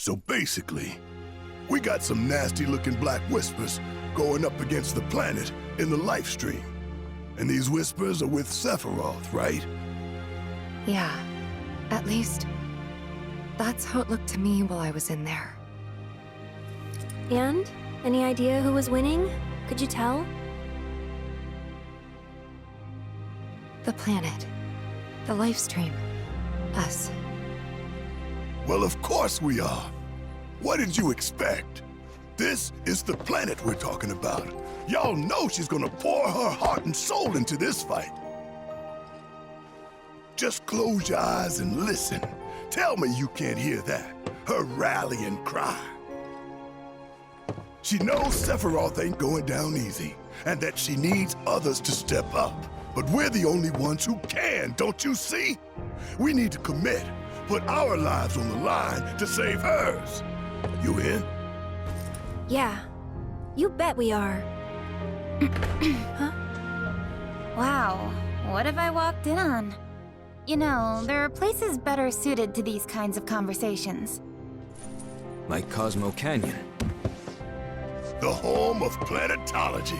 So basically, we got some nasty-looking black whispers going up against the planet in the life stream. And these whispers are with Sephiroth, right? Yeah. At least, that's how it looked to me while I was in there. And? Any idea who was winning? Could you tell? The planet. The life stream. Us. Well, of course we are. What did you expect? This is the planet we're talking about. Y'all know she's gonna pour her heart and soul into this fight. Just close your eyes and listen. Tell me you can't hear that. Her rallying cry. She knows Sephiroth ain't going down easy, and that she needs others to step up. But we're the only ones who can, don't you see? We need to commit, put our lives on the line to save hers. You in? Yeah. You bet we are. Huh? Wow, what have I walked in on? You know, there are places better suited to these kinds of conversations. Like Cosmo Canyon. The home of planetology.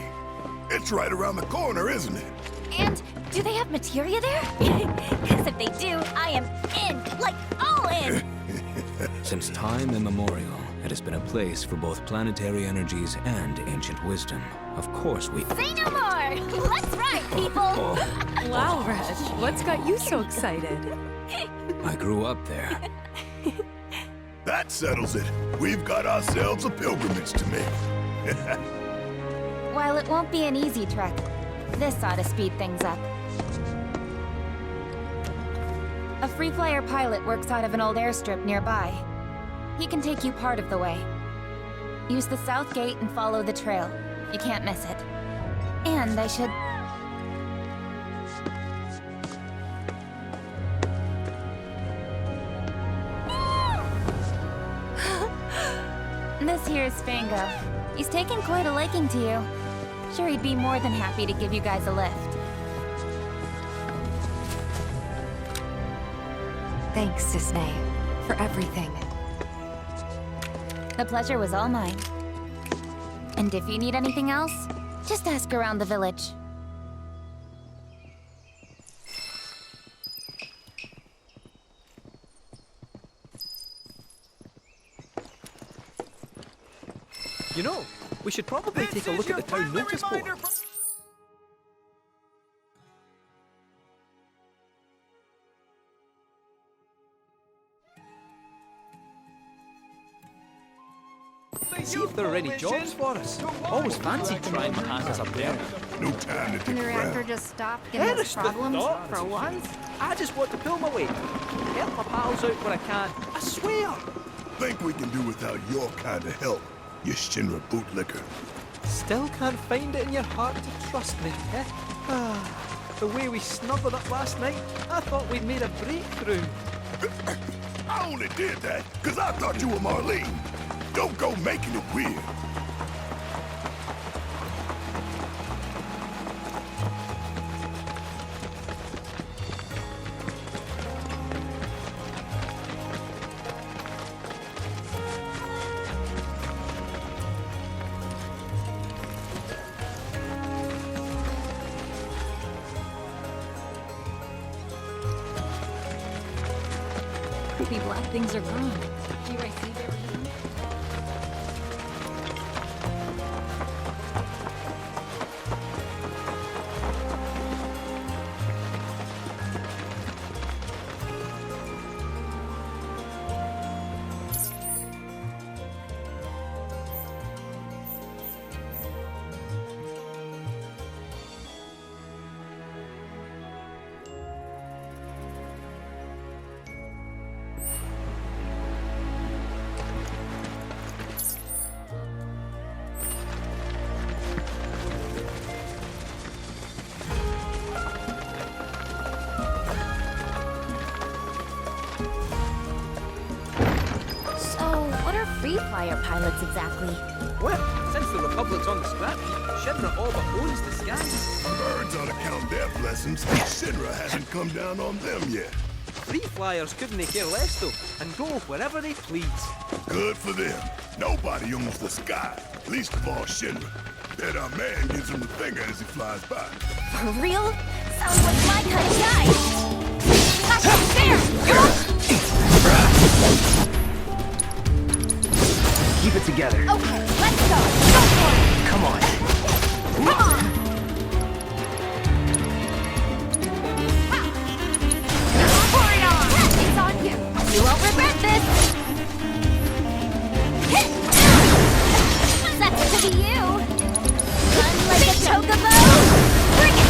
It's right around the corner, isn't it? And do they have materia there? Because if they do, I am in, like all in! Since time immemorial, it has been a place for both planetary energies and ancient wisdom. Of course we... Say no more! Let's ride, people! Wow, Reg, what's got you so excited? I grew up there. That settles it. We've got ourselves a pilgrimage to make. While it won't be an easy trek, this ought to speed things up. A free flyer pilot works out of an old airstrip nearby. He can take you part of the way. Use the south gate and follow the trail. You can't miss it. And I should... This here's Spango. He's taken quite a liking to you. Sure, he'd be more than happy to give you guys a lift. Thanks, Cisne, for everything. The pleasure was all mine. And if you need anything else, just ask around the village. You know, we should probably take a look at the town notice board. See if there are any jobs for us. Always fancied trying my hands up there. No time to Can the dig reactor around. just stop giving us problems for once? I just want to pull my weight. Help my pals out where I can. I swear. Think we can do without your kind of help, you Shinra bootlicker. Still can't find it in your heart to trust me, eh? The way we snuggled up last night, I thought we'd made a breakthrough. I only did that because I thought you were Marlene. Don't go making it weird. Creepy black things are gone. Do you guys see everything? Free flyer pilots exactly? Well, since the Republic's on the scrap heap, Shinra all but owns the skies. Birds ought to count their blessings. Shinra hasn't come down on them yet. free flyers couldn't they care less though, and go wherever they please. Good for them. Nobody owns the sky. Least of all Shinra. Bet our man gives him the finger as he flies by. For real? Sounds like my kind of guy. There! Keep it together. Okay, let's go. Go for it. Come on. Come on. Pour it on. It's on you. You won't regret this. That's to be you. Run like a chocobo. Bring it.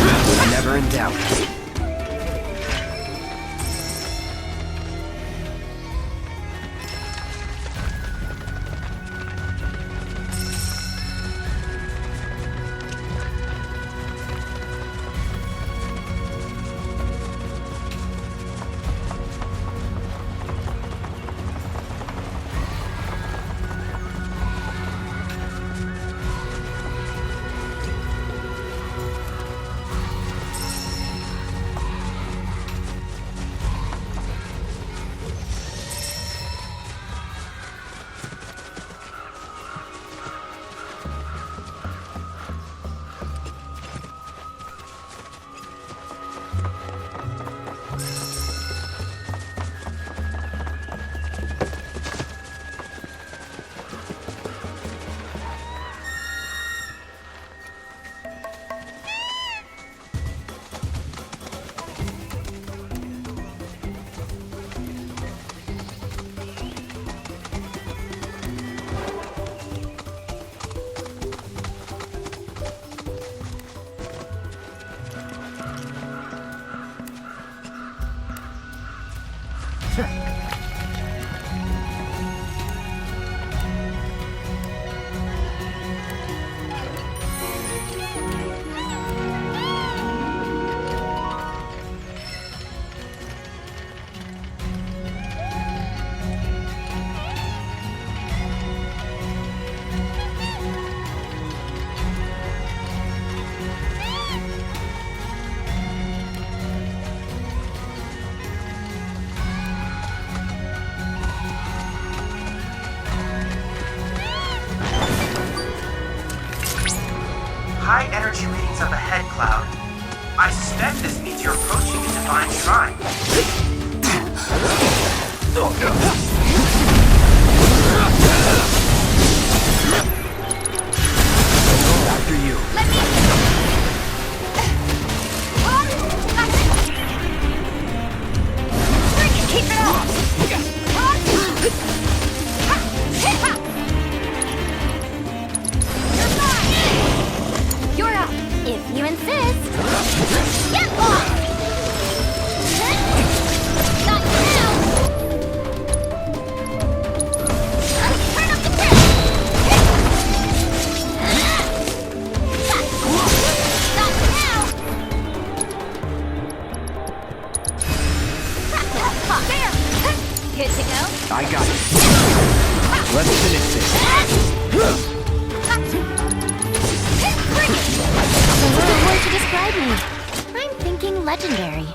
Never in doubt. High energy readings up ahead, Cloud. I suspect this means you're approaching a divine shrine. After you. Let me... Bring it! Keep it up! You're mine! You're up, if you insist. Get lost! Not now! Turn up the press! Not now! There! Good to go? I got it. Let's finish this. Bring it! That's a good word to describe me. I'm thinking legendary.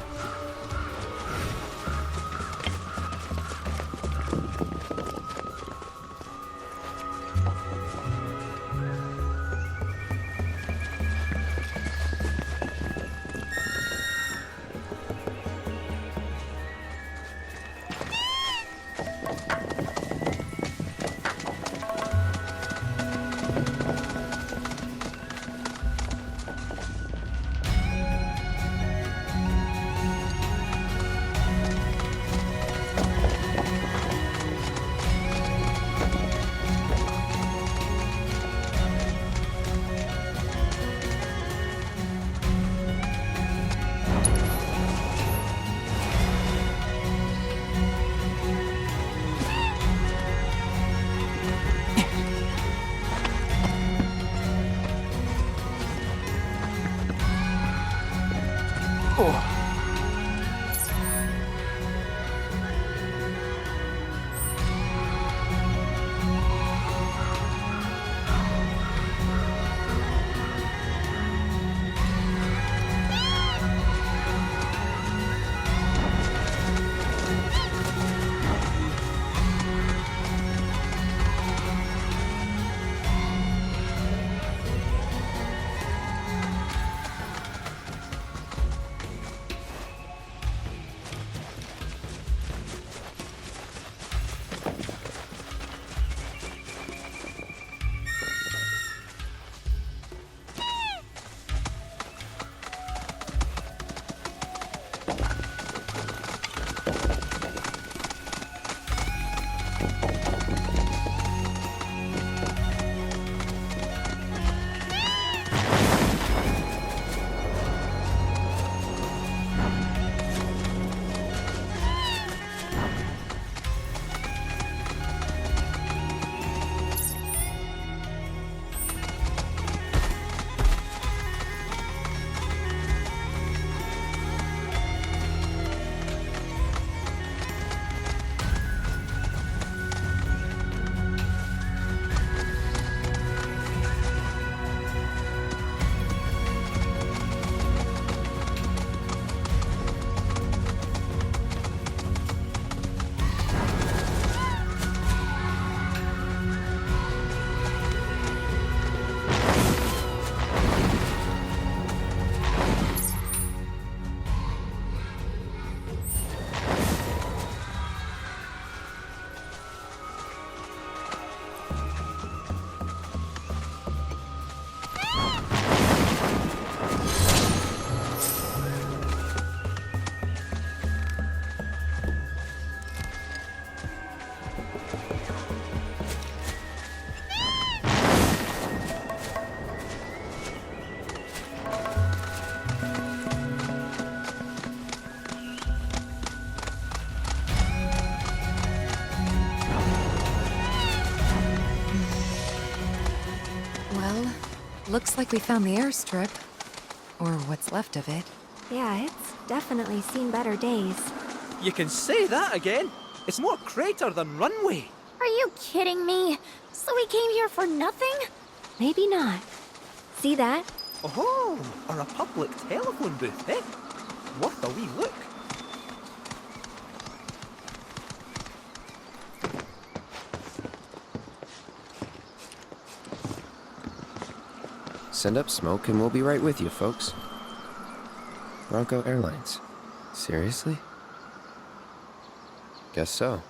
looks like we found the airstrip. Or what's left of it. Yeah, it's definitely seen better days. You can say that again. It's more crater than runway. Are you kidding me? So we came here for nothing? Maybe not. See that? Oh, or a public telephone booth, eh? Worth a wee look. Send up smoke and we'll be right with you, folks. Bronco Airlines. Seriously? Guess so.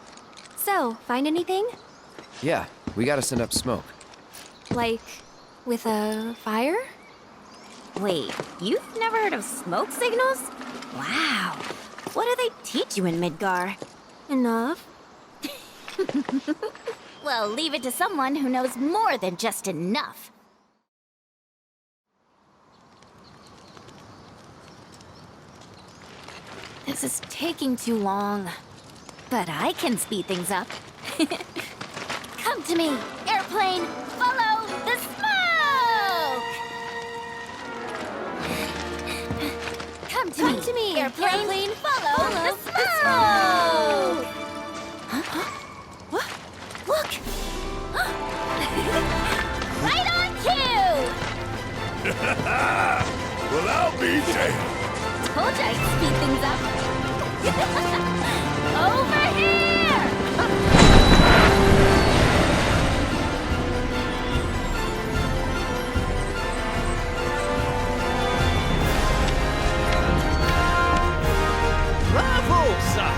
So, find anything? Yeah, we gotta send up smoke. Like, with a fire? Wait, you've never heard of smoke signals? Wow. What do they teach you in Midgar? Enough. Well, leave it to someone who knows more than just enough. This is taking too long. But I can speed things up. Come to me, airplane! Follow the smoke! Come to me, airplane! Follow the smoke! What? Look! Right on cue! Well, I'll be damned. Told you I'd speed things up. Over here! Bravo, sir!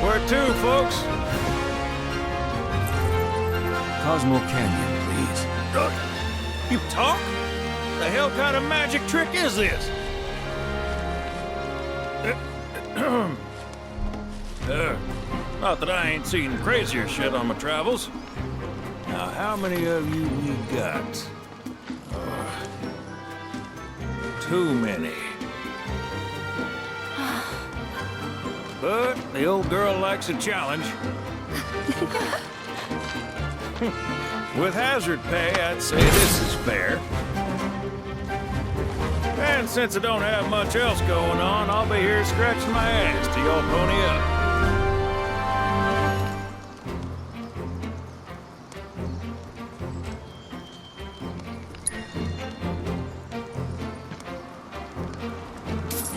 Where to, folks? Cosmo Canyon, please. You talk? The hell kind of magic trick is this? Not that I ain't seen crazier shit on my travels. Now, how many of you we got? Too many. But the old girl likes a challenge. With hazard pay, I'd say this is fair. And since I don't have much else going on, I'll be here scratching my ass till y'all pony up.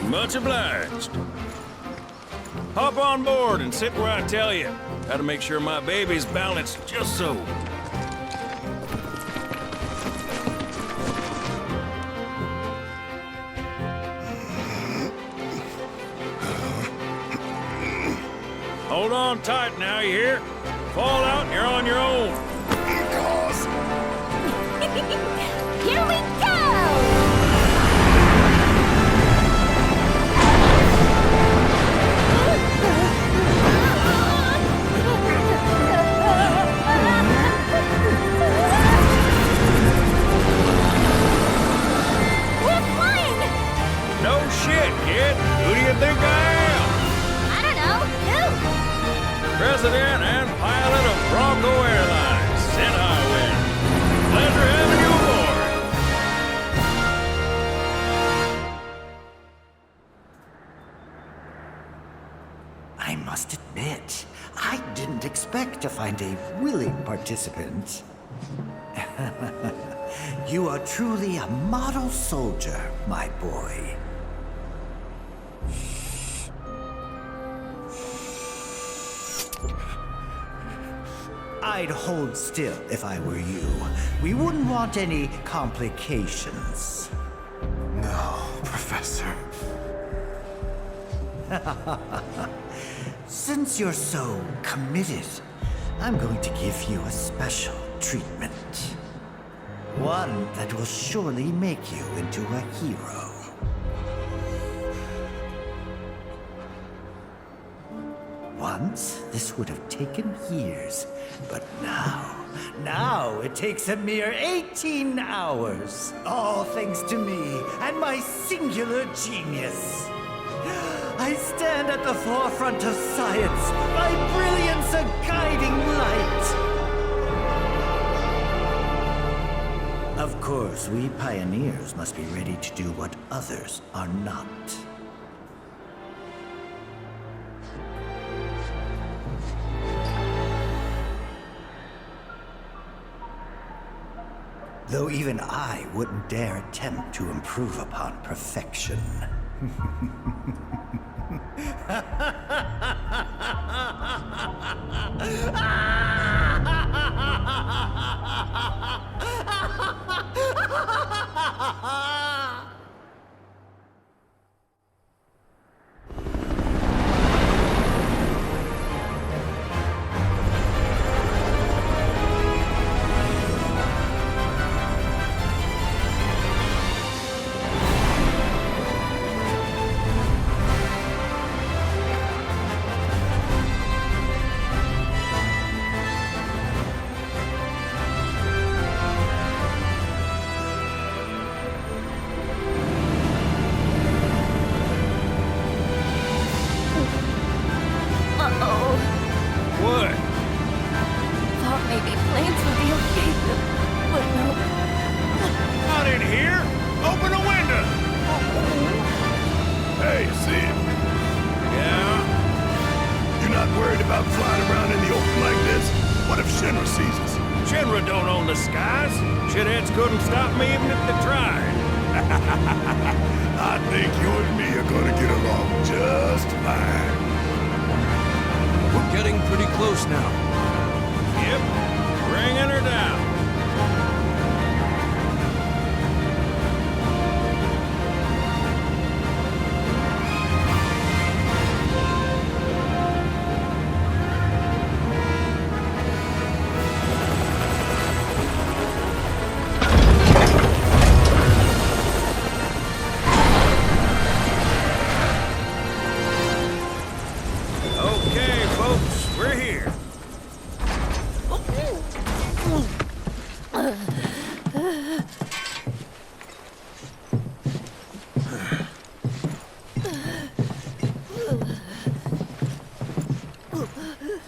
Much obliged. Hop on board and sit where I tell you. Gotta make sure my baby's balanced just so. Hold on tight now, you hear? Fall out and you're on your own. Here we go! No shit, kid. Who do you think I am? I don't know. Who? President and pilot of Bronco Airlines, Sid Highwind. Pleasure having you aboard. I must admit, I didn't expect to find a willing participant. You are truly a model soldier, my boy. I'd hold still if I were you. We wouldn't want any complications. No, Professor. Since you're so committed, I'm going to give you a special treatment. One that will surely make you into a hero. One once, this would have taken years. But now it takes a mere 18 hours. All thanks to me and my singular genius. I stand at the forefront of science, my brilliance a guiding light. Of course, we pioneers must be ready to do what others are not. Though even I wouldn't dare attempt to improve upon perfection.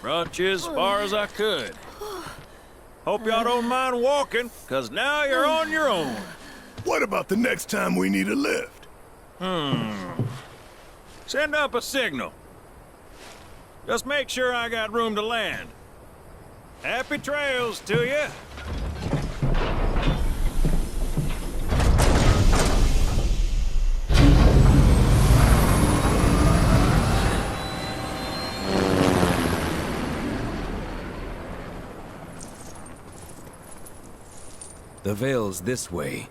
Brought you as far as I could. Hope y'all don't mind walking, 'cause now you're on your own. What about the next time we need a lift? Send up a signal. Just make sure I got room to land. Happy trails to you. The Vale's this way.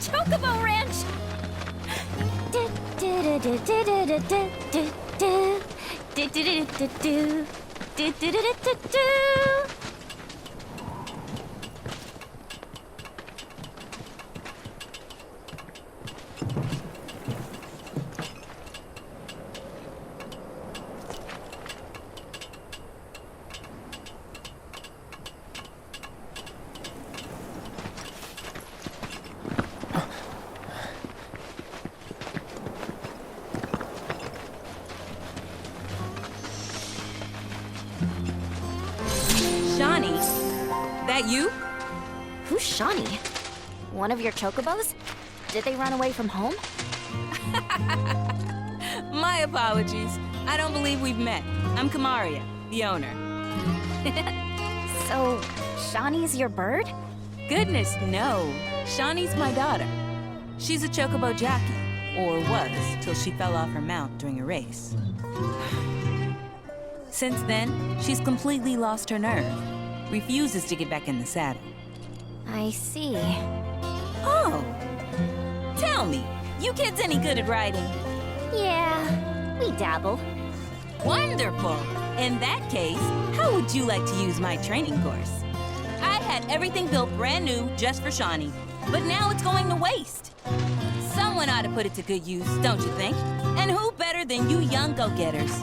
Chocobo Ranch! Shawnee, that you? Who's Shawnee? One of your chocobos? Did they run away from home? My apologies. I don't believe we've met. I'm Kamaria, the owner. So, Shawnee's your bird? Goodness, no. Shawnee's my daughter. She's a chocobo jockey, or was, till she fell off her mount during a race. Since then, she's completely lost her nerve. Refuses to get back in the saddle. I see. Oh! Tell me, you kids any good at riding? Yeah, we dabble. Wonderful! In that case, how would you like to use my training course? I had everything built brand new just for Shawnee, but now it's going to waste. Someone ought to put it to good use, don't you think? And who better than you young go-getters?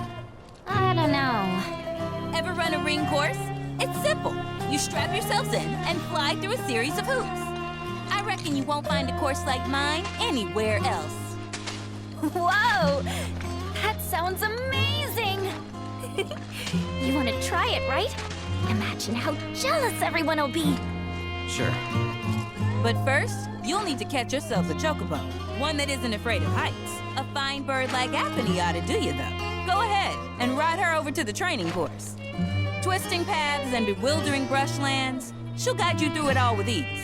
I don't know. Ever run a ring course? It's simple. You strap yourselves in and fly through a series of hoops. I reckon you won't find a course like mine anywhere else. Whoa! That sounds amazing! You want to try it, right? Imagine how jealous everyone will be. Sure. But first, you'll need to catch yourself a chocobo. One that isn't afraid of heights. A fine bird like Apony ought to do you, though. Go ahead and ride her over to the training course. Twisting paths and bewildering brushlands, she'll guide you through it all with ease.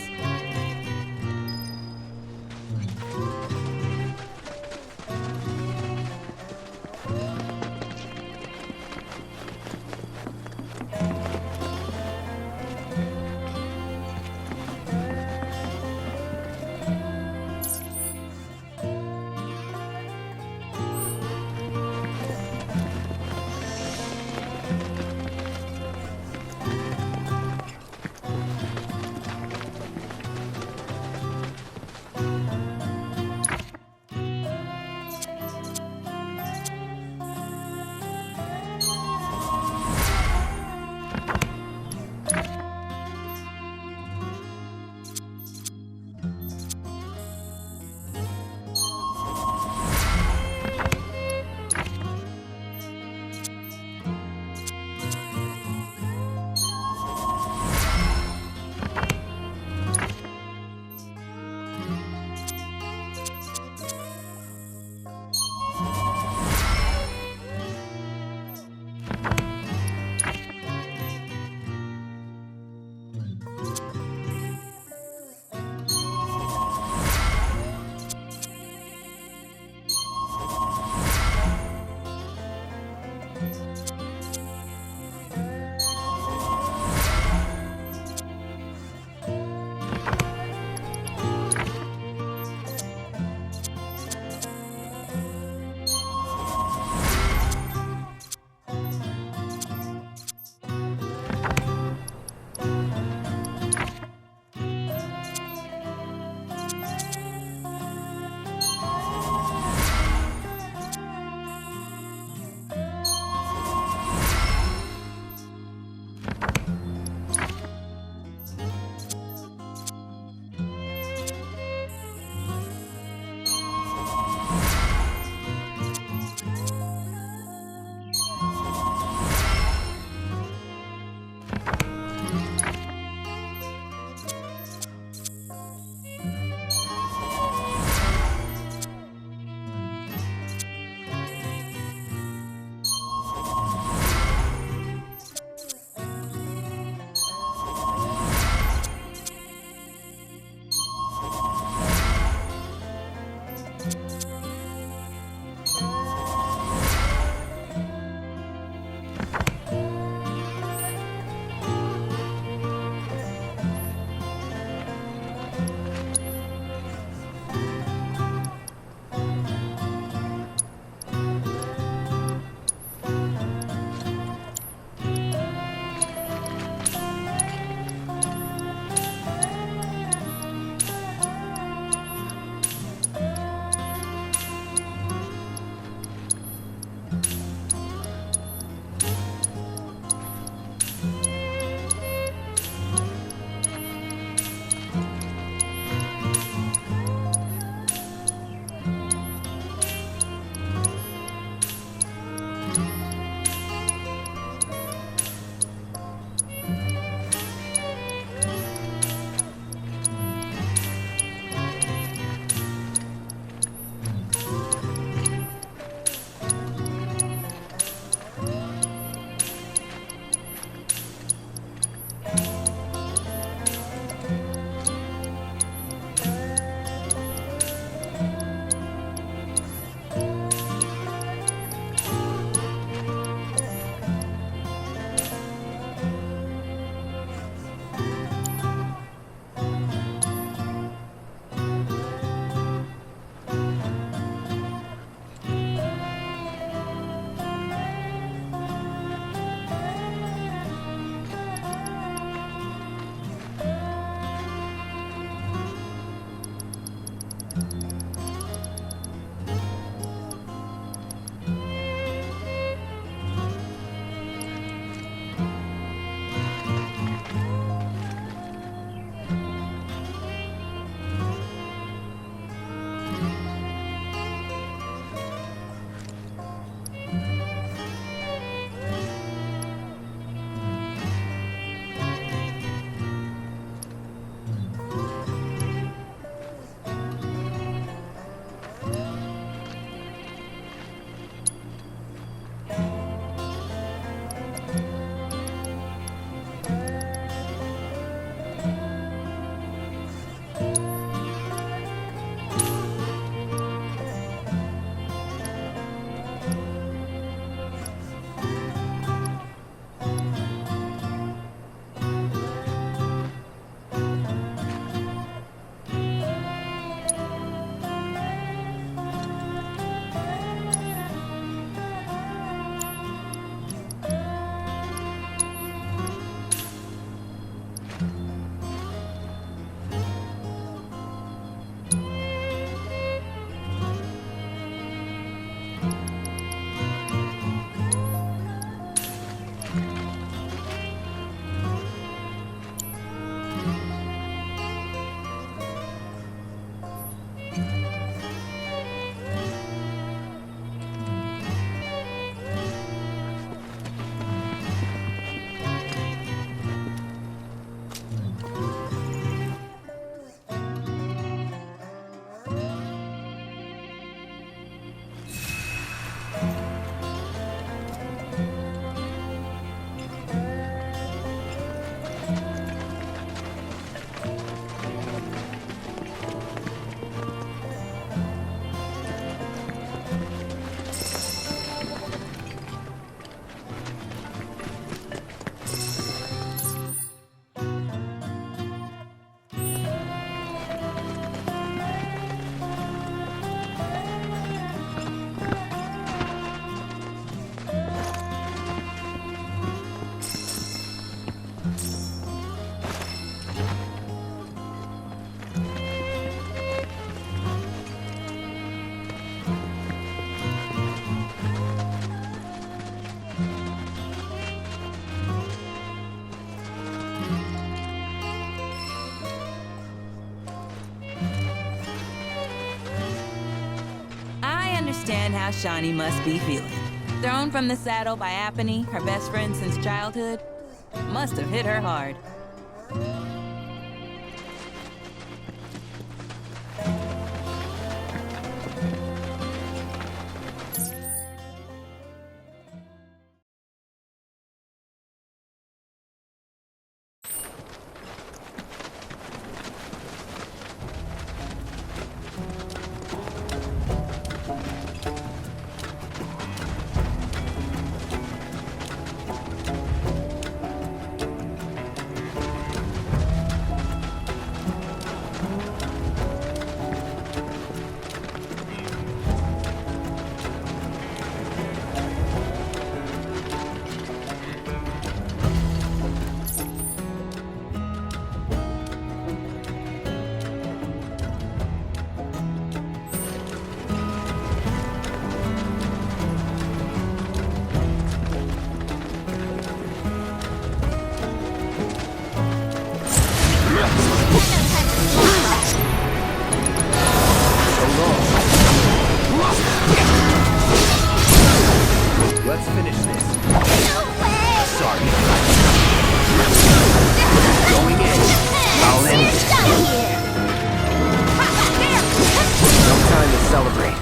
understand how Shawnee must be feeling. Thrown from the saddle by Apony, her best friend since childhood, must have hit her hard. Let's finish this. Sorry. Going in. I'll end it. No time to celebrate.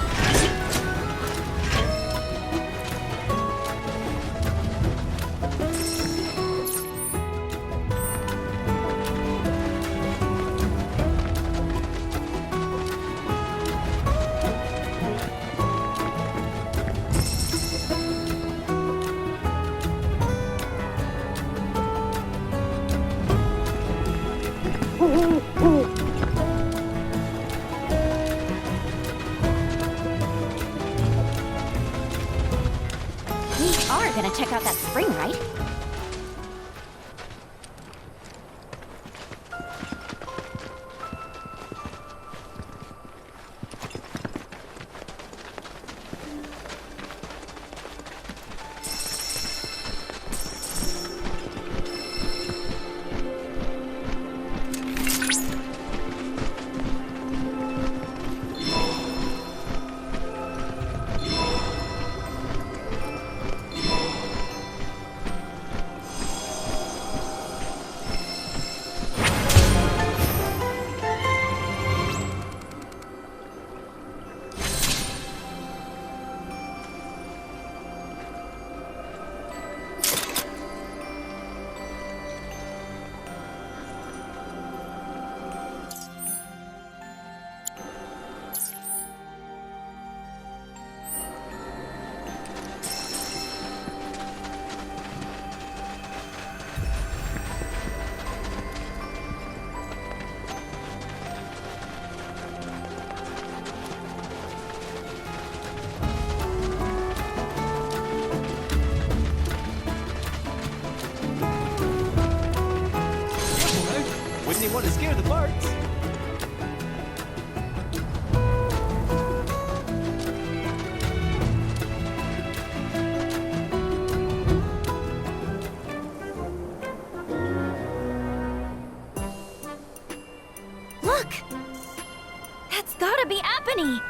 We are gonna check out that spring, right? Wouldn't he want to scare the birds? Look! That's gotta be Apony!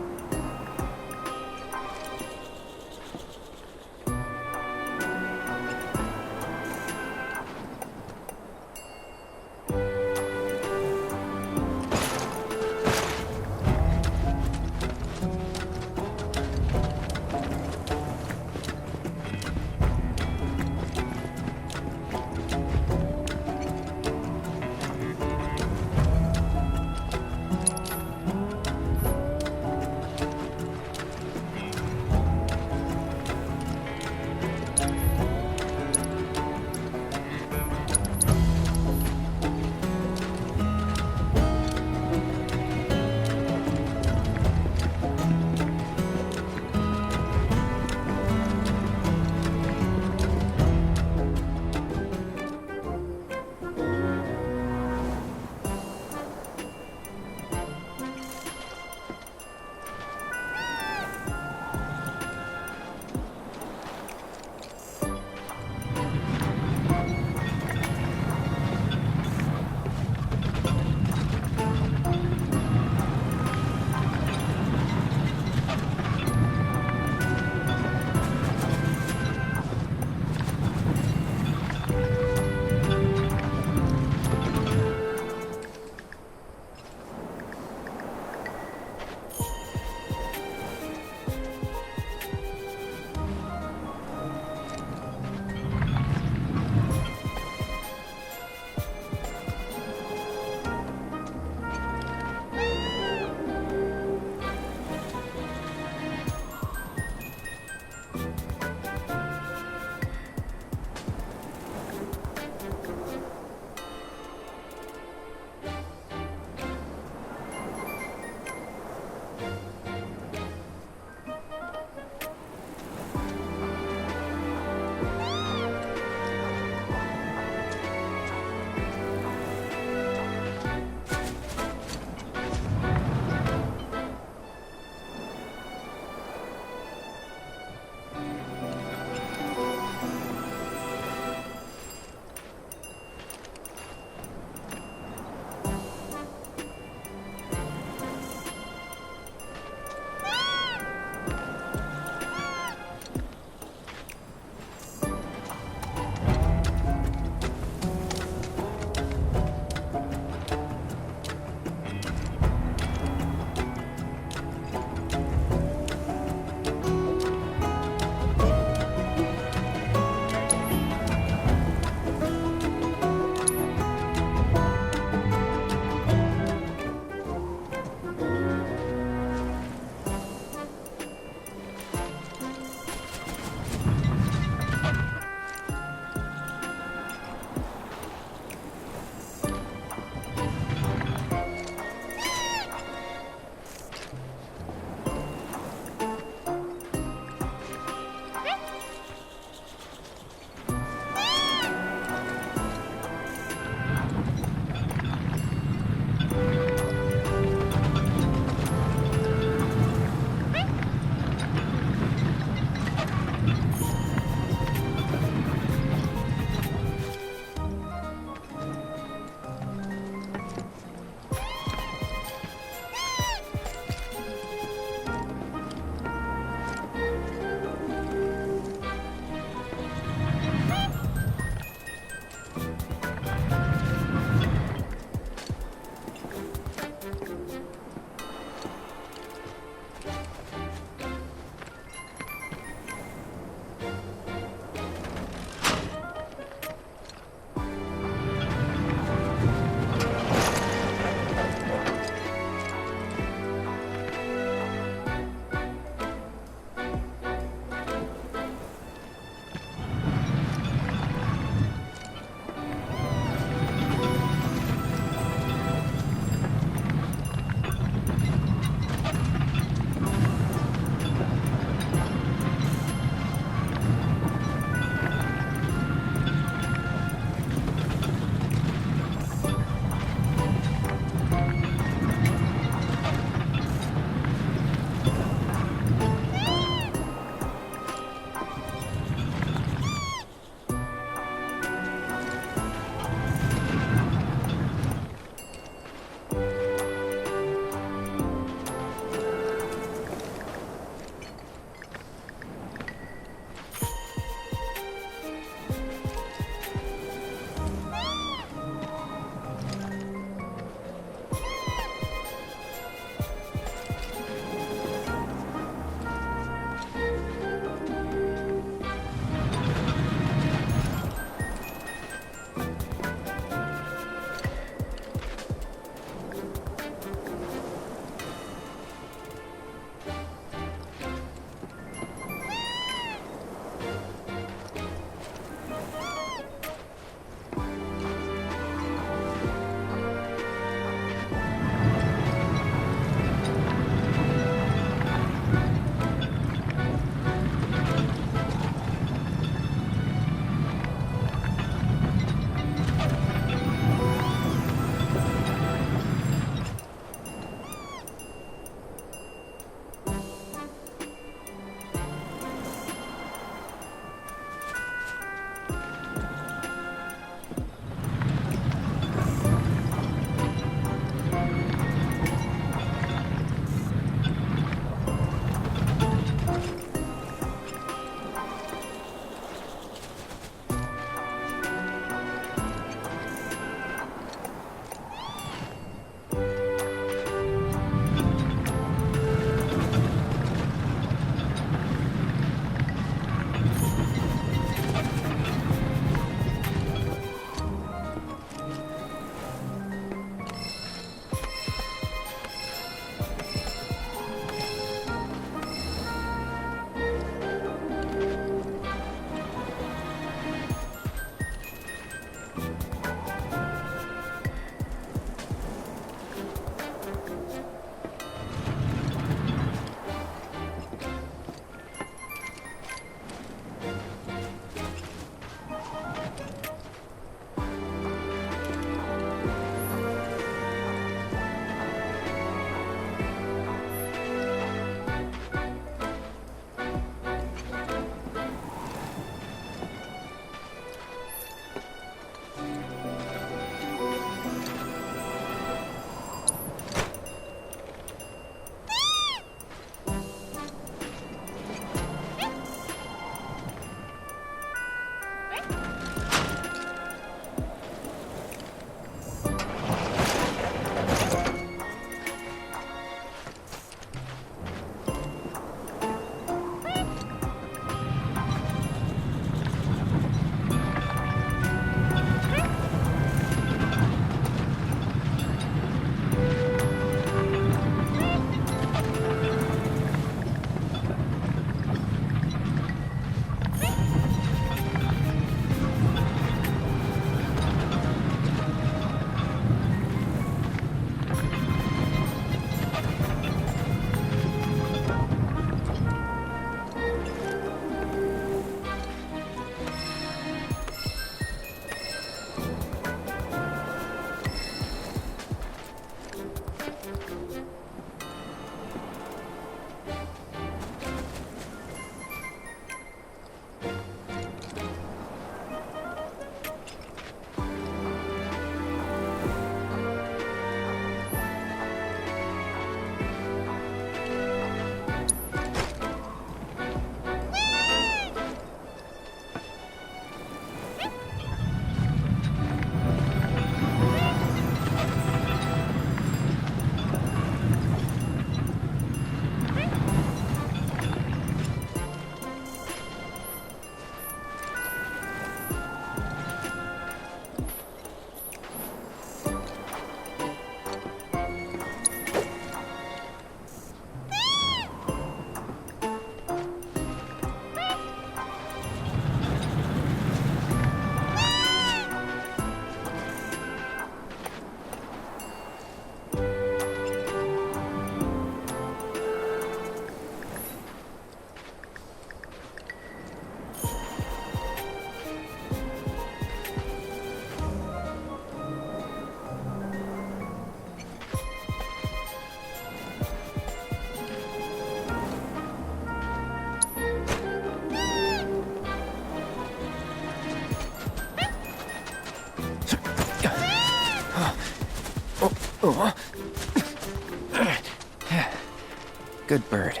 Good bird.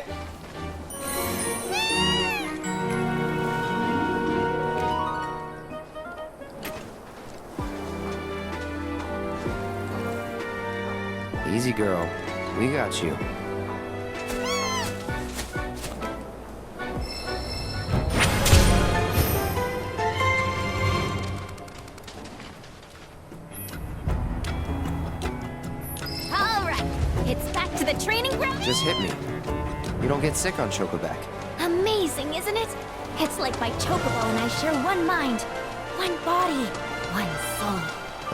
Easy, girl. We got you. It's back to the training ground? Just hit me. You don't get sick on Chocoback. Amazing, isn't it? It's like my chocobo and I share one mind, one body, one soul.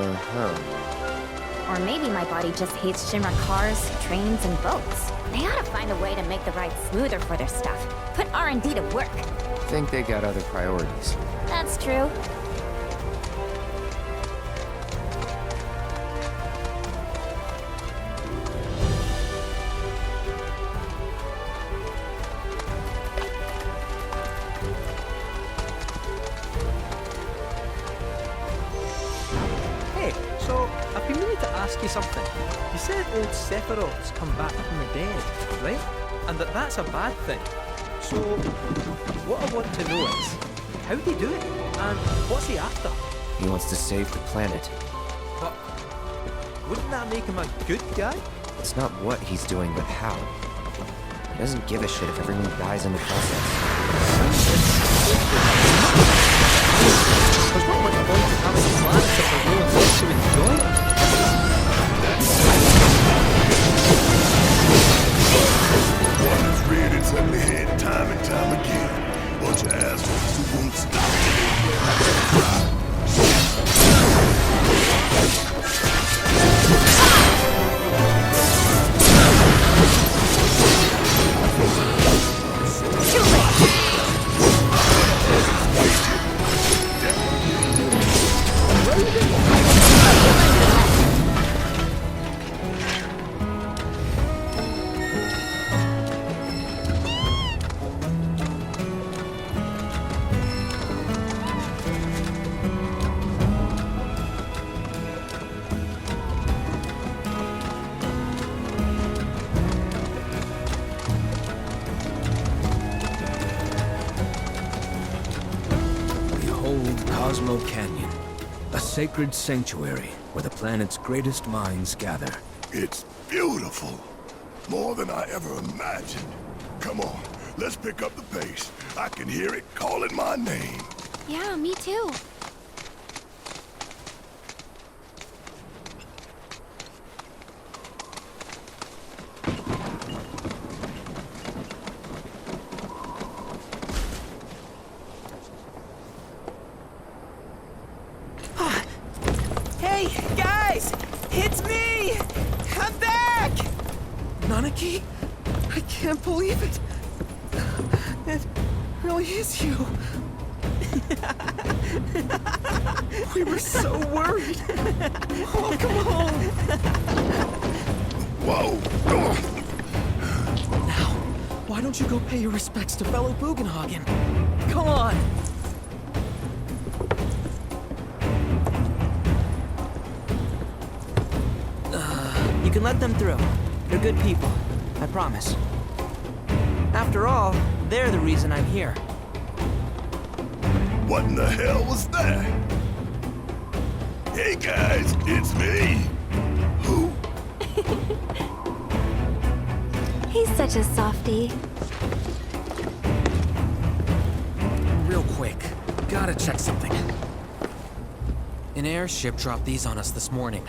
Uh-huh. Or maybe my body just hates Shinra cars, trains, and boats. They ought to find a way to make the ride smoother for their stuff. Put R&D to work. Think they got other priorities. That's true. So, I've been meaning to ask you something. You said old Sephiroth's come back from the dead, right? And that's a bad thing. So, what I want to know is, how'd he do it? And what's he after? He wants to save the planet. But wouldn't that make him a good guy? It's not what he's doing, but how. He doesn't give a shit if everyone dies in the process. There's not much point in having a plan except for no one else to enjoy it. One is reared its ugly head time and time again. Bunch of assholes who won't stop. Cosmo Canyon, a sacred sanctuary where the planet's greatest minds gather. It's beautiful. More than I ever imagined. Come on, let's pick up the pace. I can hear it calling my name. Yeah, me too. Hey, guys! It's me! I'm back! Nanaki? I can't believe it! It really is you! We were so worried! Welcome home! Whoa! Now, why don't you go pay your respects to fellow Bugenhagen? Come on! You can let them through. They're good people. I promise. After all, they're the reason I'm here. What in the hell was that? Hey guys, it's me! Who? He's such a softie. Real quick, gotta check something. An airship dropped these on us this morning.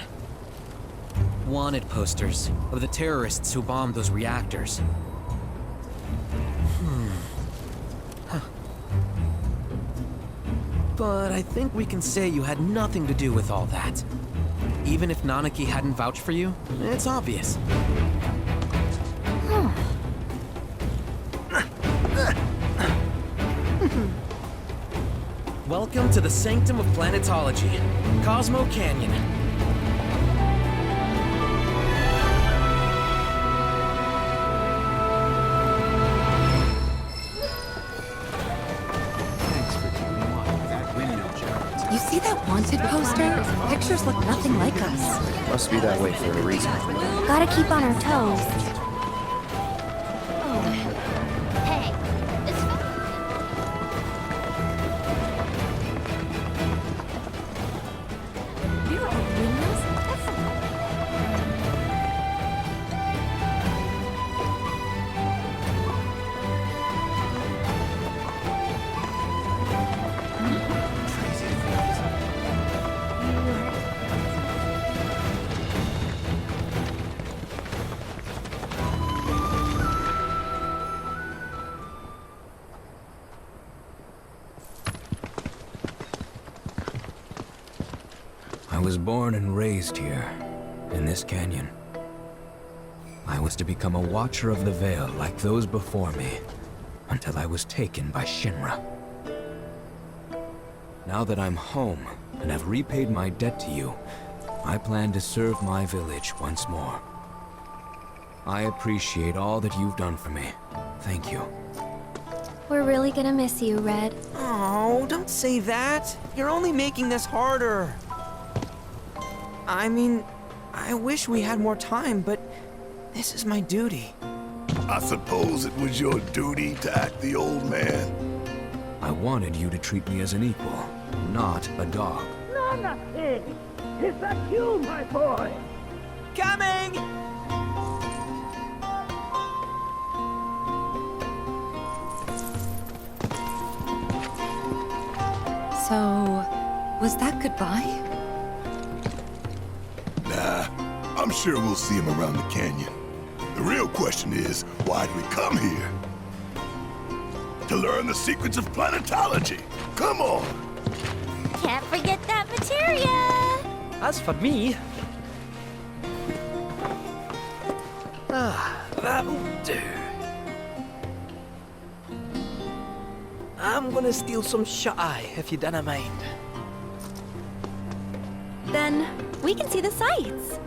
Wanted posters of the terrorists who bombed those reactors. Huh. But I think we can say you had nothing to do with all that. Even if Nanaki hadn't vouched for you, it's obvious. Welcome to the sanctum of planetology, Cosmo Canyon. You see that wanted poster? pictures look nothing like us. Must be that way for a reason. Gotta keep on our toes. Oh, hey. You're all windows? I was born and raised here, in this canyon. I was to become a watcher of the Veil like those before me, until I was taken by Shinra. Now that I'm home, and have repaid my debt to you, I plan to serve my village once more. I appreciate all that you've done for me. Thank you. We're really gonna miss you, Red. Oh, don't say that. You're only making this harder. I mean, I wish we had more time, but this is my duty. I suppose it was your duty to act the old man. I wanted you to treat me as an equal, not a dog. No, nothing. Is that you, my boy? Coming! So, was that goodbye? Nah, I'm sure we'll see him around the canyon. The real question is, why did we come here? To learn the secrets of planetology. Come on! Can't forget that materia! As for me... that'll do. I'm gonna steal some shut-eye, if you don't mind. Then we can see the sights.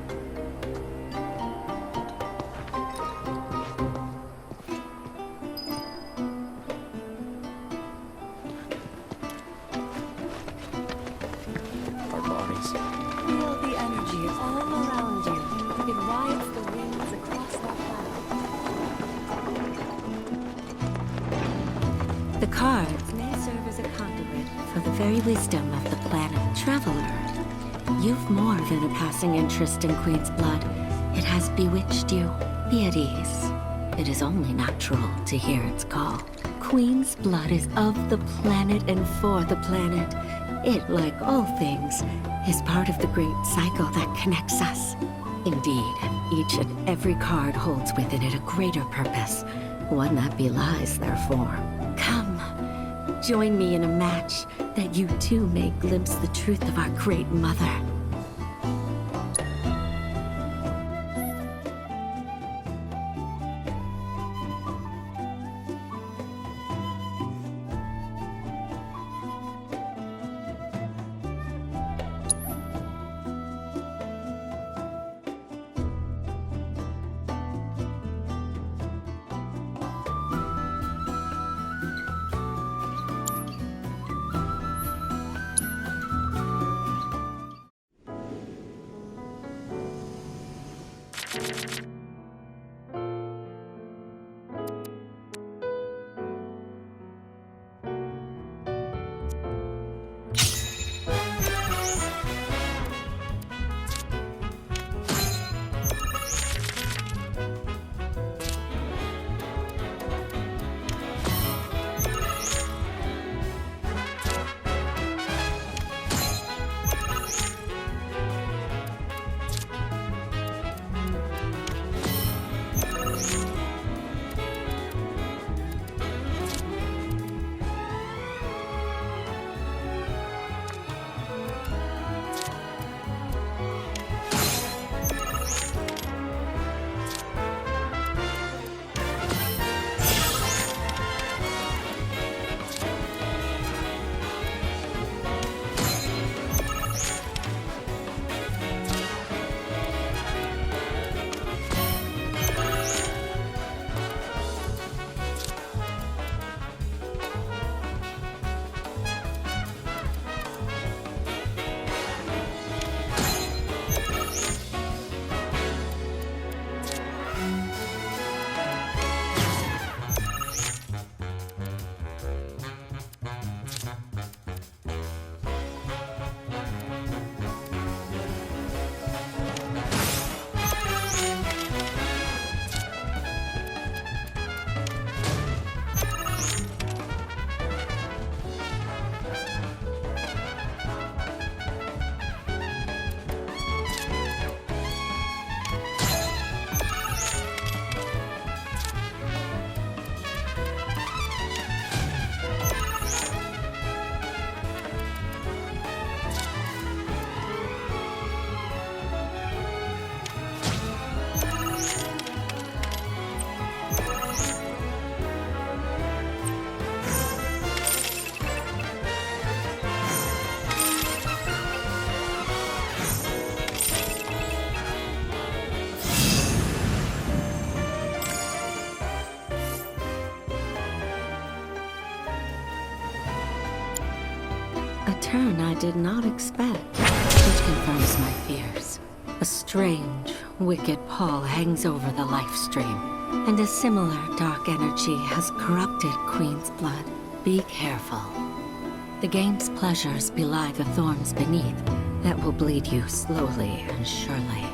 Our bodies. Feel the energy all around you. It rides the winds across the clouds. The cards may serve as a conduit for the very wisdom of the planet. Traveler, you've more than a passing interest in Queen's blood. It has bewitched you. Be at ease. It is only natural to hear its call. Queen's blood is of the planet and for the planet. It, like all things, is part of the great cycle that connects us. Indeed, each and every card holds within it a greater purpose, one that belies their form. Come, join me in a match that you too may glimpse the truth of our great mother. A turn I did not expect, which confirms my fears. A strange, wicked pall hangs over the life stream, and a similar dark energy has corrupted Queen's blood. Be careful. The game's pleasures belie the thorns beneath that will bleed you slowly and surely.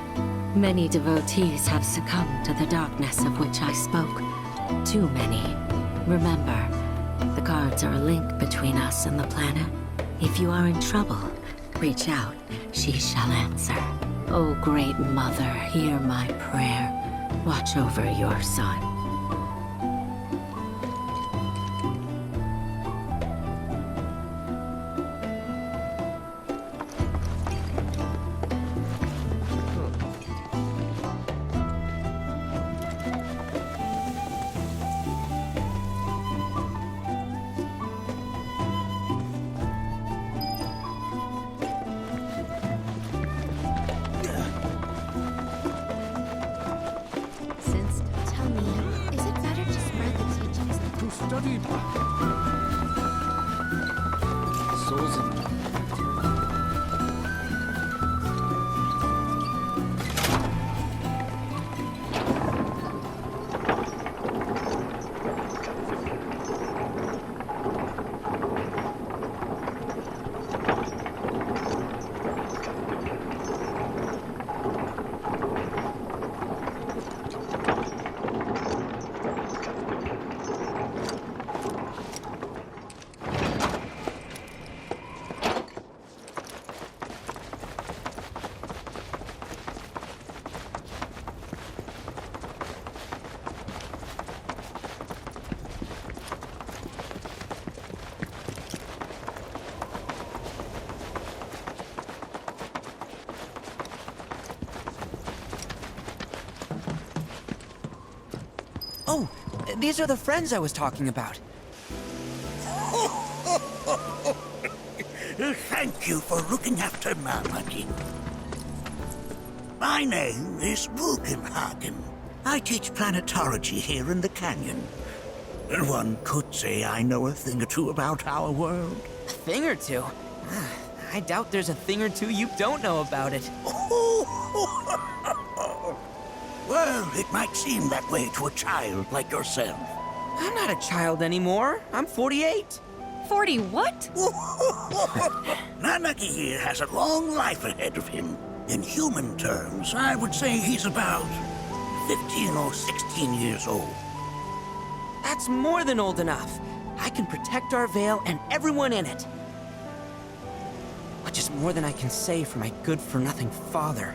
Many devotees have succumbed to the darkness of which I spoke. Too many. Remember, the cards are a link between us and the planet. If you are in trouble, reach out. She shall answer. O great mother, hear my prayer. Watch over your son. Tell me, is it better to spread the teachings to study souls in Oh, these are the friends I was talking about. Thank you for looking after Malmaki. My name is Bugenhagen. I teach planetology here in the canyon. And one could say I know a thing or two about our world. A thing or two? I doubt there's a thing or two you don't know about it. Well, it might seem that way to a child like yourself. I'm not a child anymore. I'm 48. 40 what? Nanaki here has a long life ahead of him. In human terms, I would say he's about 15 or 16 years old. That's more than old enough. I can protect our Vale and everyone in it. Which is more than I can say for my good-for-nothing father.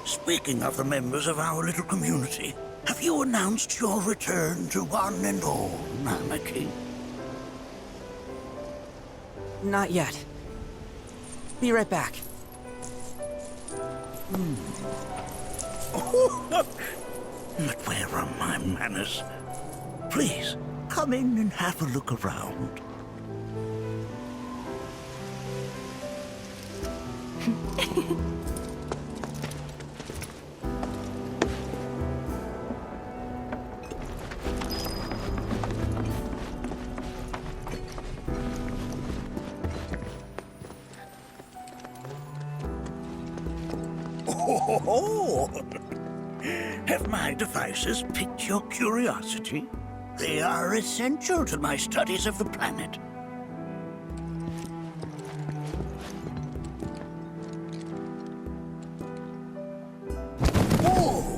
Speaking of the members of our little community, have you announced your return to one and all, Nanaki? Not yet. Be right back. But where are my manners? Please, come in and have a look around. Have my devices piqued your curiosity? They are essential to my studies of the planet.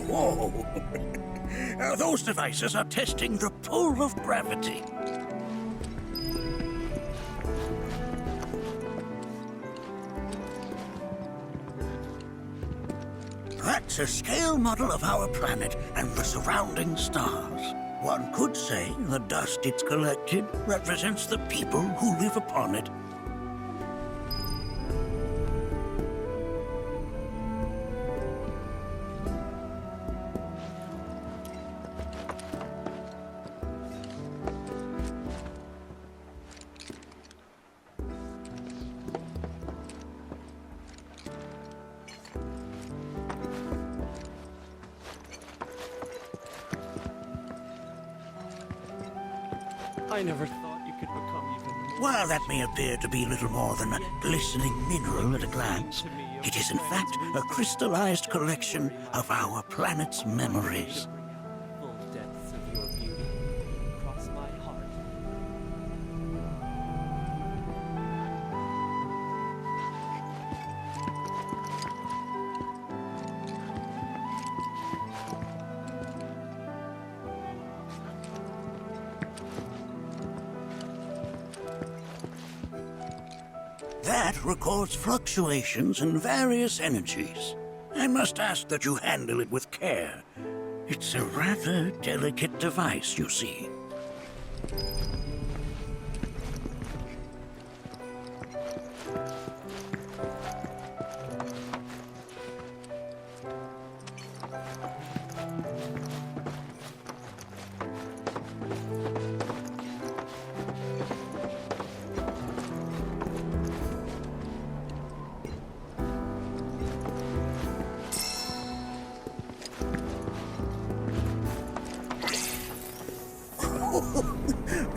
Whoa! Those devices are testing the pull of gravity. That's a scale model of our planet and the surrounding stars. One could say the dust it's collected represents the people who live upon it. I never thought you could become even more... While that may appear to be little more than a glistening mineral at a glance, it is in fact a crystallized collection of our planet's memories. Full depths of your beauty cross my heart. That records fluctuations in various energies. I must ask that you handle it with care. It's a rather delicate device, you see.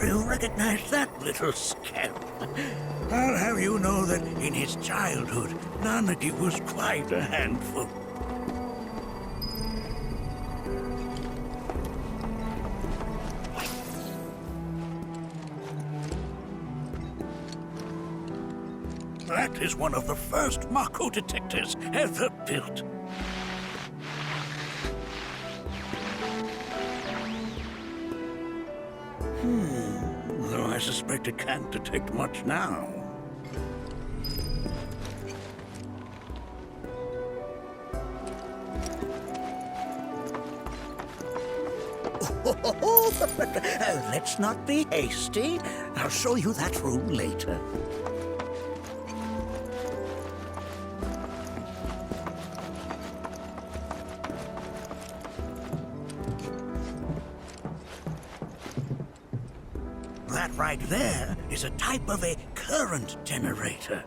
You recognize that little scamp? I'll have you know that in his childhood, Nanaki was quite a handful. That is one of the first Mako detectors ever built. Though I suspect it can't detect much now. Let's not be hasty. I'll show you that room later. That right there is a type of a current generator.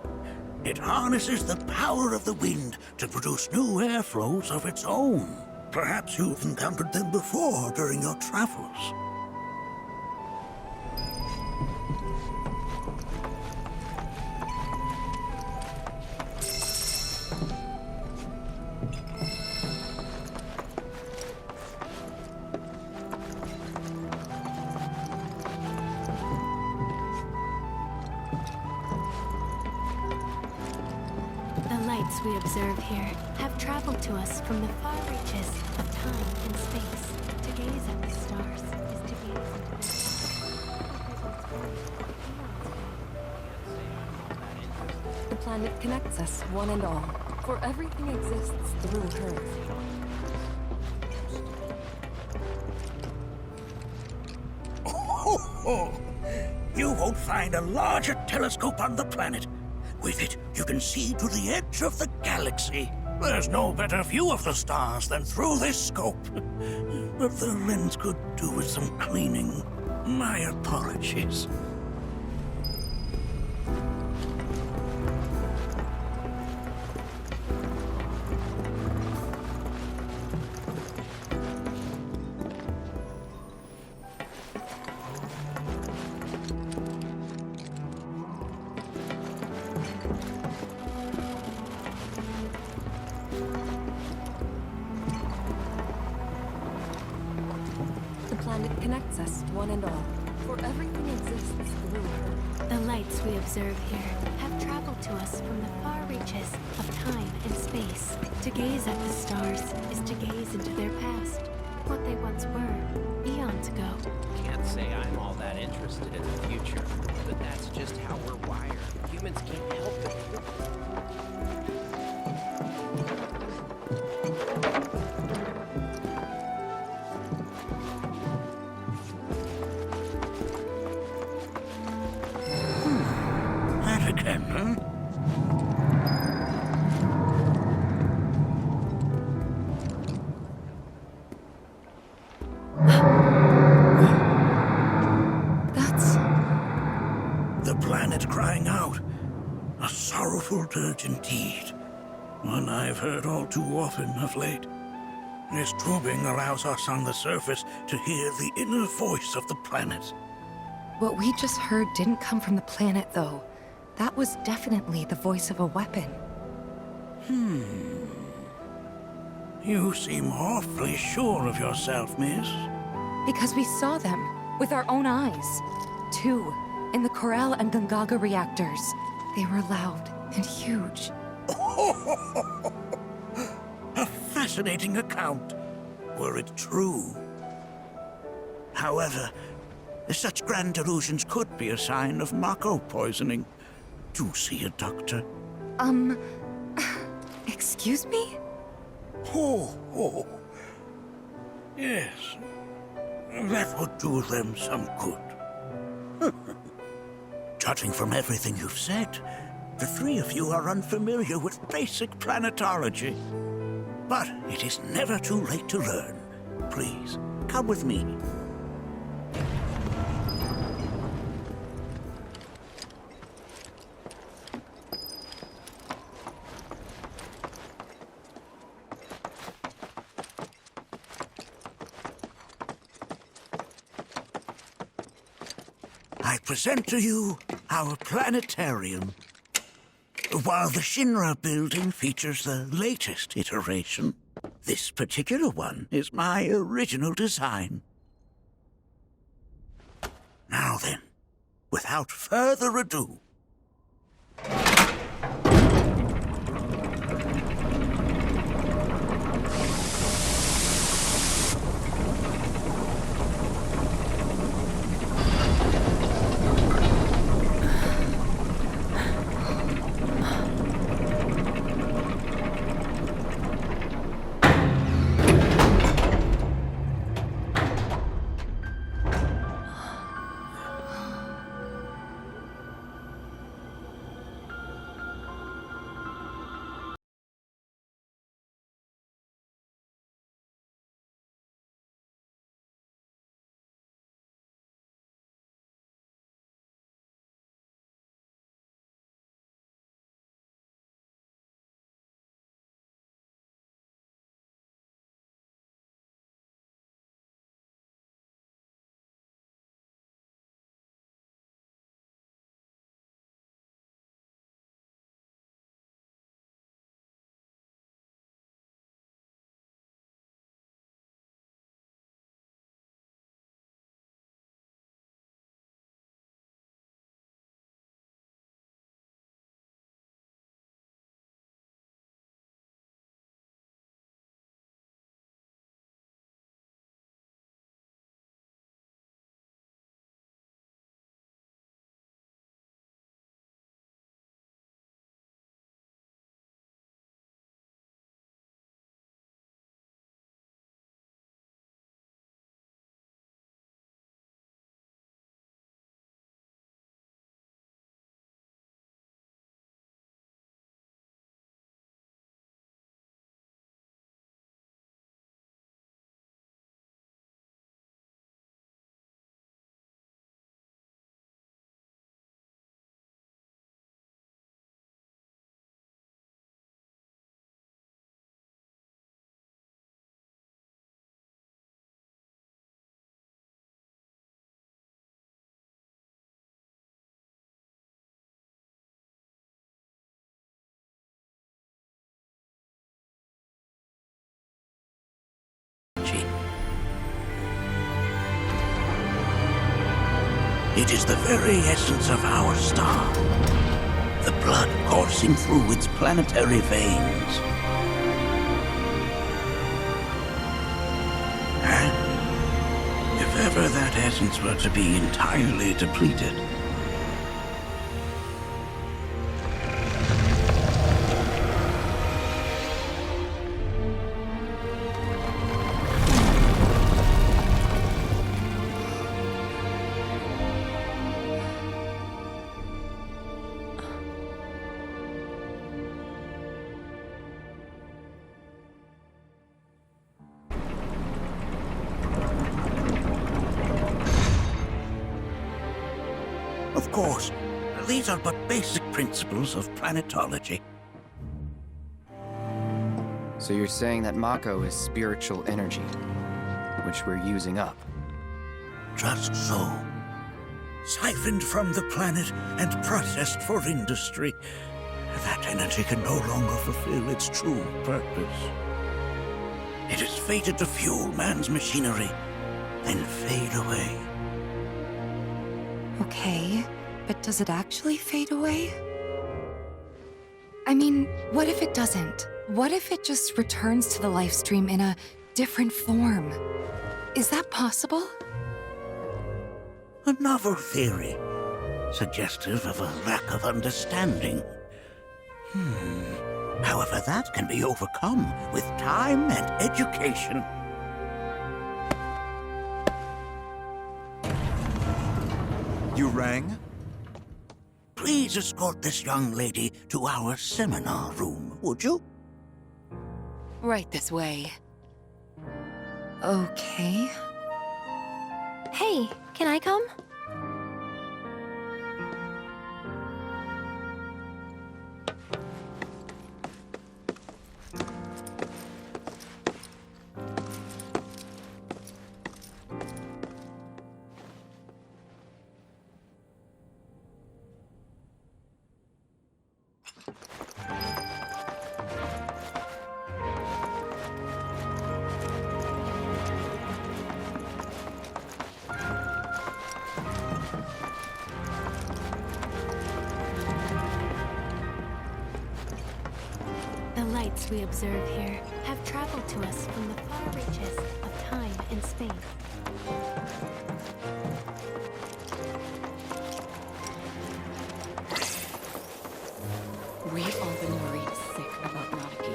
It harnesses the power of the wind to produce new airflows of its own. Perhaps you've encountered them before during your travels. The lights we observe here have traveled to us from the far reaches of time and space. To gaze at the stars is to gaze into The planet connects us, one and all, for everything exists through her. You won't find a larger telescope on the planet. With it, you can see to the edge of the galaxy. There's no better view of the stars than through this scope. But the lens could do with some cleaning. My apologies. The planet connects us, one and all, for everything exists through her. The lights we observe here have traveled to us from the far reaches of time and space. To gaze at the stars is to gaze into their past, what they once were, eons ago. Can't say I'm all that interested in the future, but that's just how we're wired. Humans can't help it. That again, huh? The planet crying out. A sorrowful dirge indeed. One I've heard all too often of late. This tubing allows us on the surface to hear the inner voice of the planet. What we just heard didn't come from the planet, though. That was definitely the voice of a weapon. You seem awfully sure of yourself, miss. Because we saw them, with our own eyes. 2, in the Corel and Gungaga reactors. They were loud and huge. A fascinating account, were it true. However, such grand delusions could be a sign of Mako poisoning. Do see a doctor. Excuse me? Oh. Yes. That would do them some good. Judging from everything you've said, the 3 of you are unfamiliar with basic planetology. But it is never too late to learn. Please, come with me. I present to you our planetarium. While the Shinra building features the latest iteration, this particular one is my original design. Now then, without further ado, it is the very essence of our star. The blood coursing through its planetary veins. And if ever that essence were to be entirely depleted, of course, these are but basic principles of planetology. So you're saying that Mako is spiritual energy, which we're using up? Just so. siphoned from the planet and processed for industry. That energy can no longer fulfill its true purpose. It is fated to fuel man's machinery, then fade away. Okay, but does it actually fade away? I mean, what if it doesn't? What if it just returns to the life stream in a different form? Is that possible? A novel theory, suggestive of a lack of understanding. However, that can be overcome with time and education. You rang? Please escort this young lady to our seminar room, would you? Right this way. Okay. Hey, can I come? The lights we observe here have traveled to us from the far reaches of time and space. We've all been worried sick about Nadaki.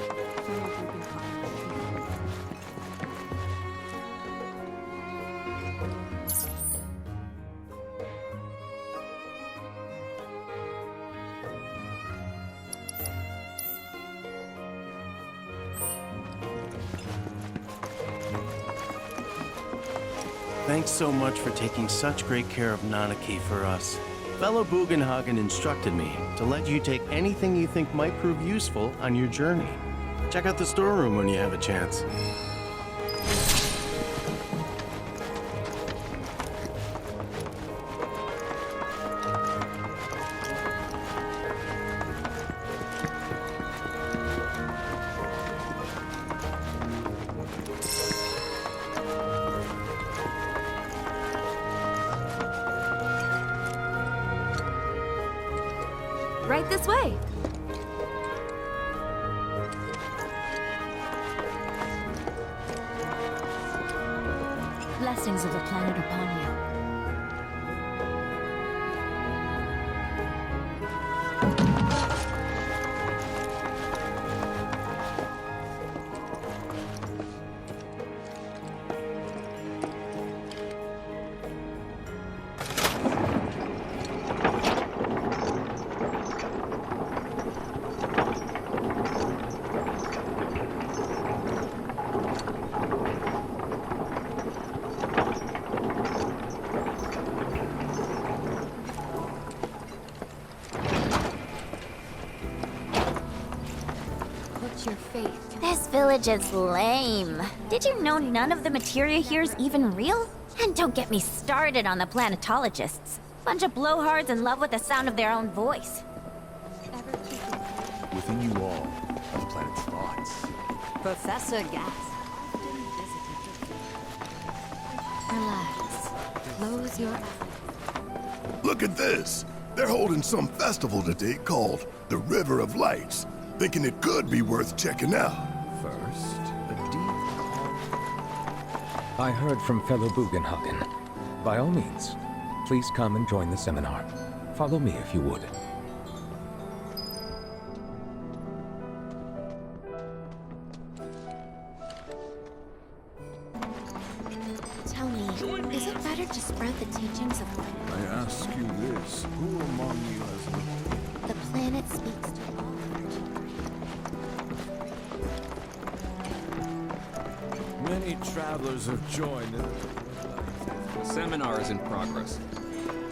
Thanks so much for taking such great care of Nanaki for us. Fellow Bugenhagen instructed me to let you take anything you think might prove useful on your journey. Check out the storeroom when you have a chance. Right this way. Blessings of the planet upon you. Your faith. This village is lame. Did you know none of the materia here is even real? And don't get me started on the planetologists. Bunch of blowhards in love with the sound of their own voice. Within you all are the planet's thoughts. Professor Gas. Relax. Close your eyes. Look at this. They're holding some festival today called the River of Lights. Thinking it could be worth checking out. First, a deep... I heard from fellow Bugenhagen. By all means, please come and join the seminar. Follow me if you would. Tell me, is it better to spread the teachings of I ask you this, who among you has... the planet speaks to all? Many travelers have joined. The seminar is in progress.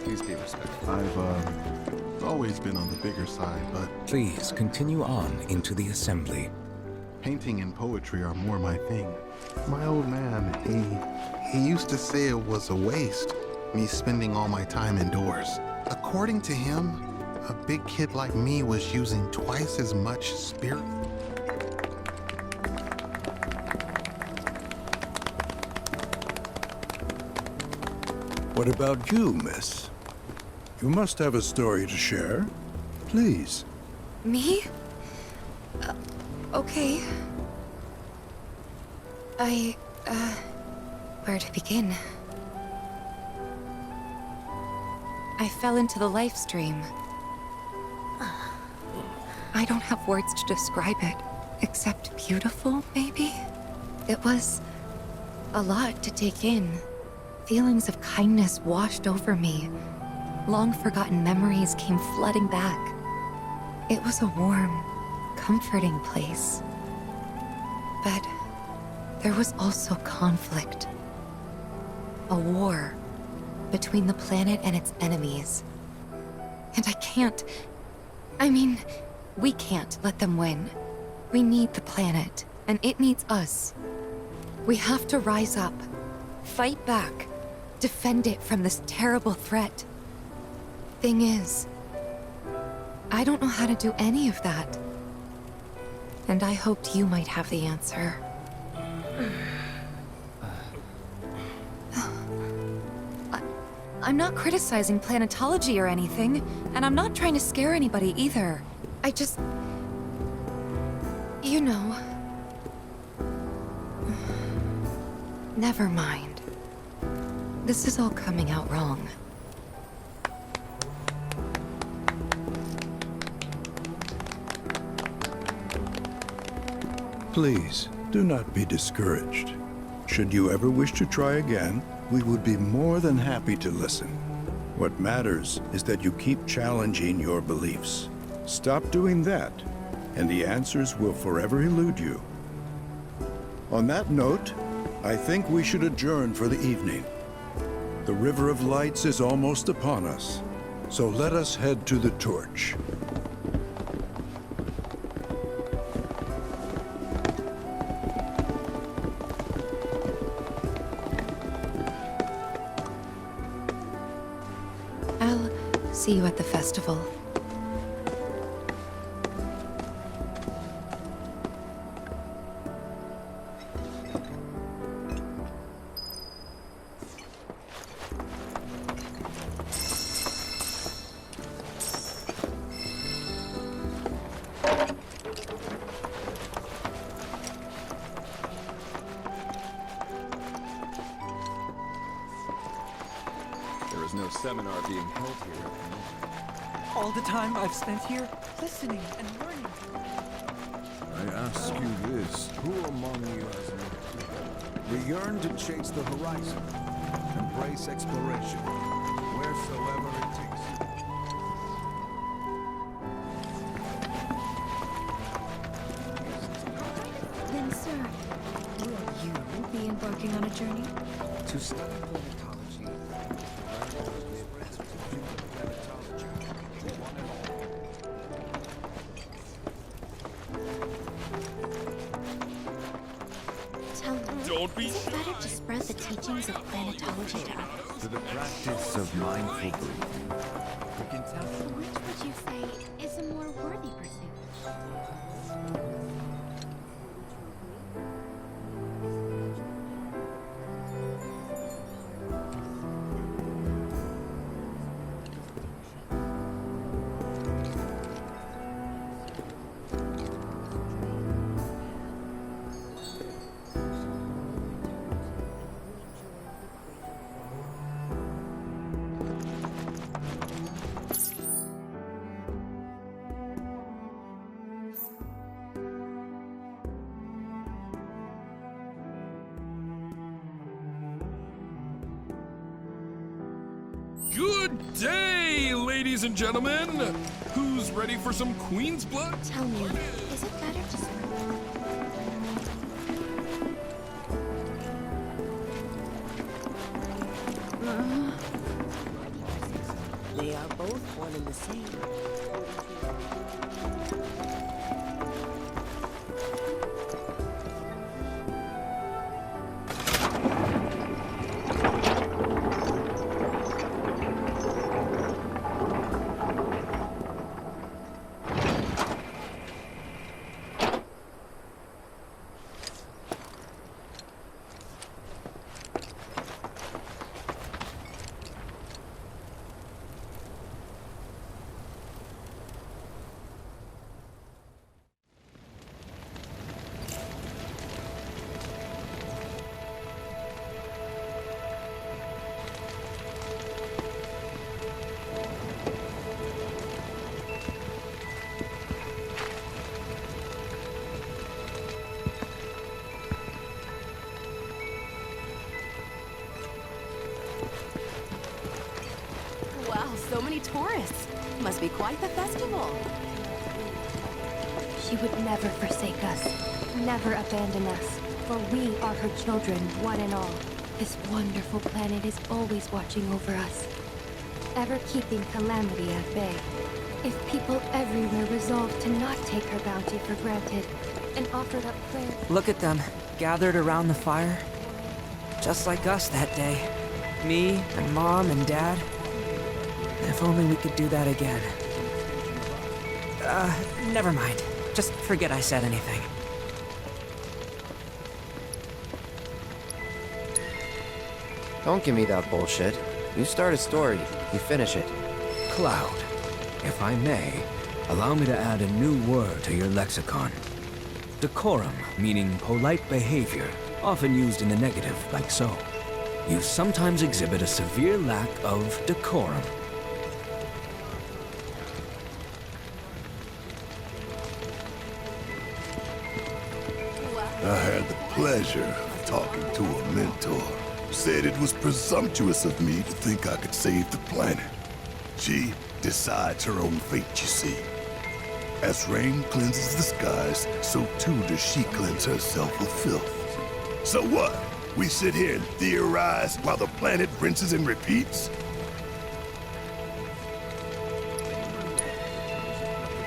Please be respectful. I've always been on the bigger side, but... Please continue on into the assembly. Painting and poetry are more my thing. My old man, he used to say it was a waste. me spending all my time indoors. According to him, a big kid like me was using twice as much spirit. What about you, miss? You must have a story to share. Please. Me? Okay. Where to begin? I fell into the life stream. I don't have words to describe it, except beautiful, maybe? It was a lot to take in. Feelings of kindness washed over me. Long-forgotten memories came flooding back. It was a warm, comforting place. But there was also conflict. A war between the planet and its enemies. And we can't let them win. We need the planet, and it needs us. We have to rise up, fight back, defend it from this terrible threat. Thing is, I don't know how to do any of that. And I hoped you might have the answer. I'm not criticizing planetology or anything, and I'm not trying to scare anybody either. I just... You know... Never mind. This is all coming out wrong. Please, do not be discouraged. Should you ever wish to try again, we would be more than happy to listen. What matters is that you keep challenging your beliefs. Stop doing that, and the answers will forever elude you. On that note, I think we should adjourn for the evening. The River of Lights is almost upon us, so let us head to the torch. See you at the festival. There is no seminar being held here at the moment. All the time I've spent here, listening and learning. I ask you this, who among you has no... We yearn to chase the horizon, embrace exploration, wheresoever it takes you. Then, sir, will you be embarking on a journey? To study planetology, Tell me, is it better to spread the teachings of planetology to others? to the practice of mindful breathing. We can tell Which would you say is a more worthy pursuit? Good day, ladies and gentlemen! Who's ready for some Queen's blood? Tell me, is it better to spread... They are both one and the same. tourists. Must be quite the festival. She would never forsake us, never abandon us, for we are her children, one and all. This wonderful planet is always watching over us, ever keeping calamity at bay. If people everywhere resolved to not take her bounty for granted, and offered up prayers... Look at them, gathered around the fire. Just like us that day. Me, and Mom, and Dad. If only we could do that again. Never mind. Just forget I said anything. Don't give me that bullshit. You start a story, you finish it. Cloud, if I may, allow me to add a new word to your lexicon. Decorum, meaning polite behavior, often used in the negative, like so. You sometimes exhibit a severe lack of decorum. I had the pleasure of talking to a mentor. Said it was presumptuous of me to think I could save the planet. She decides her own fate, you see. As rain cleanses the skies, so too does she cleanse herself of filth. So what? We sit here and theorize while the planet rinses and repeats?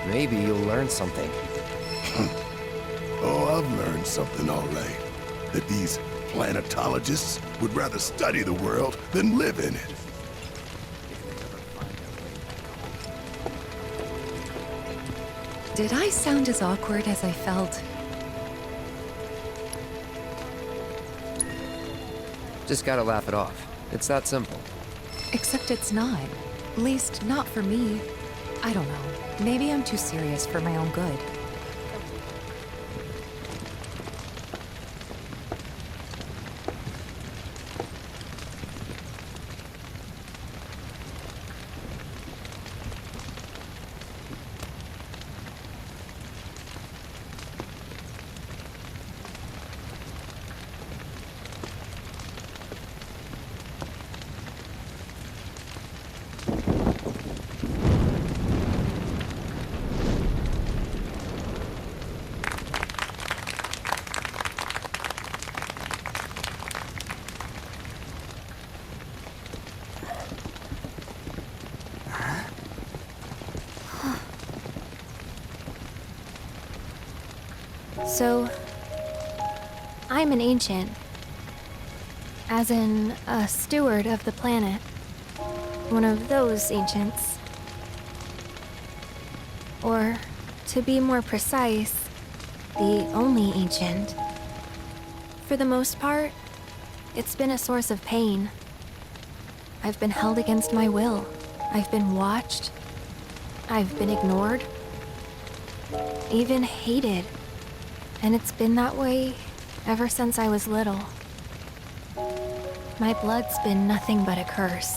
Maybe you'll learn something. Oh, I've learned something all right. That these planetologists would rather study the world than live in it. Did I sound as awkward as I felt? Just gotta laugh it off. It's that simple. Except it's not. At least, not for me. I don't know. Maybe I'm too serious for my own good. So, I'm an ancient. As in, a steward of the planet. One of those ancients. Or, to be more precise, the only ancient. For the most part, it's been a source of pain. I've been held against my will. I've been watched. I've been ignored. Even hated. And it's been that way ever since I was little. My blood's been nothing but a curse.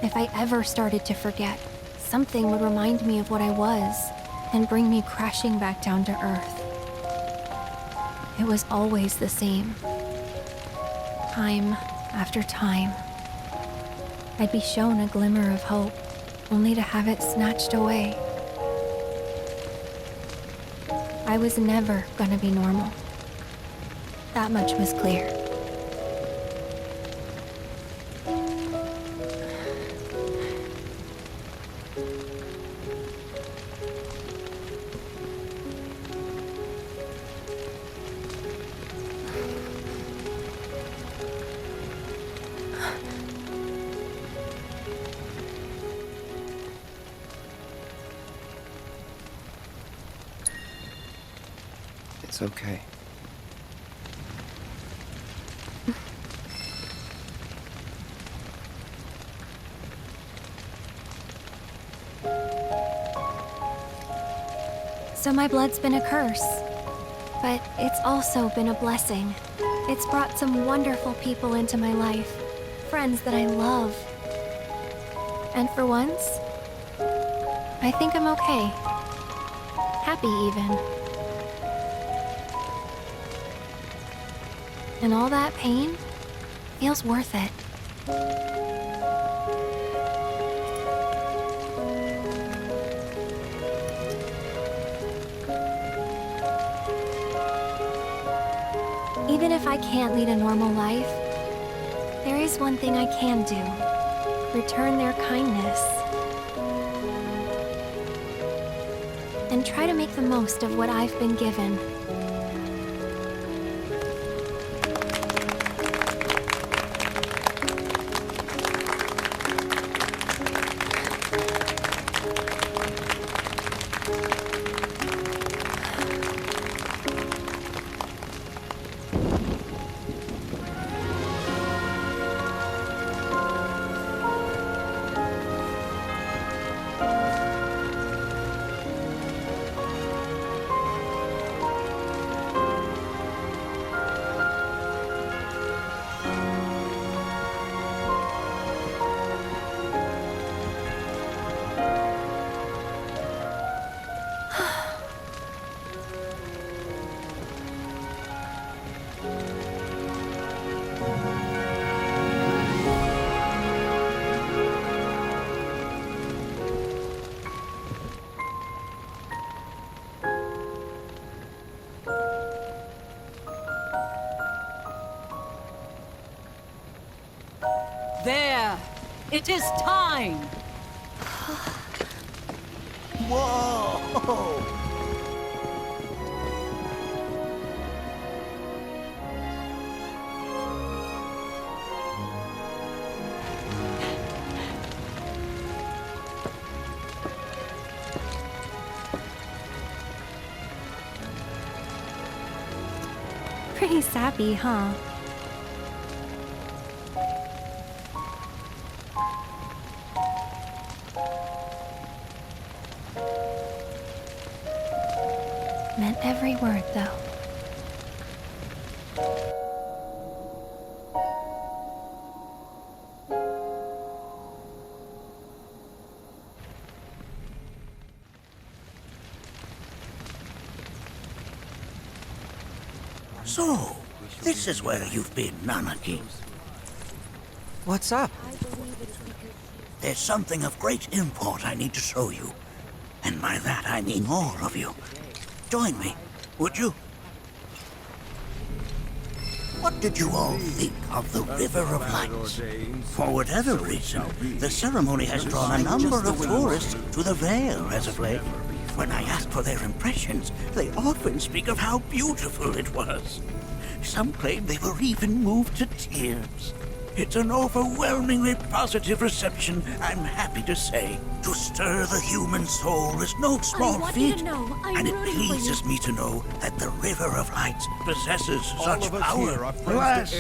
If I ever started to forget, something would remind me of what I was and bring me crashing back down to Earth. It was always the same. Time after time. I'd be shown a glimmer of hope, only to have it snatched away. I was never gonna be normal. That much was clear. It's okay. So my blood's been a curse, but it's also been a blessing. It's brought some wonderful people into my life, friends that I love. And for once, I think I'm okay. Happy even. And all that pain feels worth it. Even if I can't lead a normal life, there is one thing I can do. Return their kindness. And try to make the most of what I've been given. There! It is time! Whoa! Pretty sappy, huh? Meant every word, though. So, this is where you've been, Nanaki. What's up? There's something of great import I need to show you. And by that I mean all of you. Join me, would you? What did you all think of the River of Lights? For whatever reason, the ceremony has drawn a number of tourists to the Vale as of late. When I ask for their impressions, they often speak of how beautiful it was. Some claim they were even moved to tears. It's an overwhelmingly positive reception, I'm happy to say. To stir the human soul is no small feat, and it pleases me to know that the River of Lights possesses such power. Alas,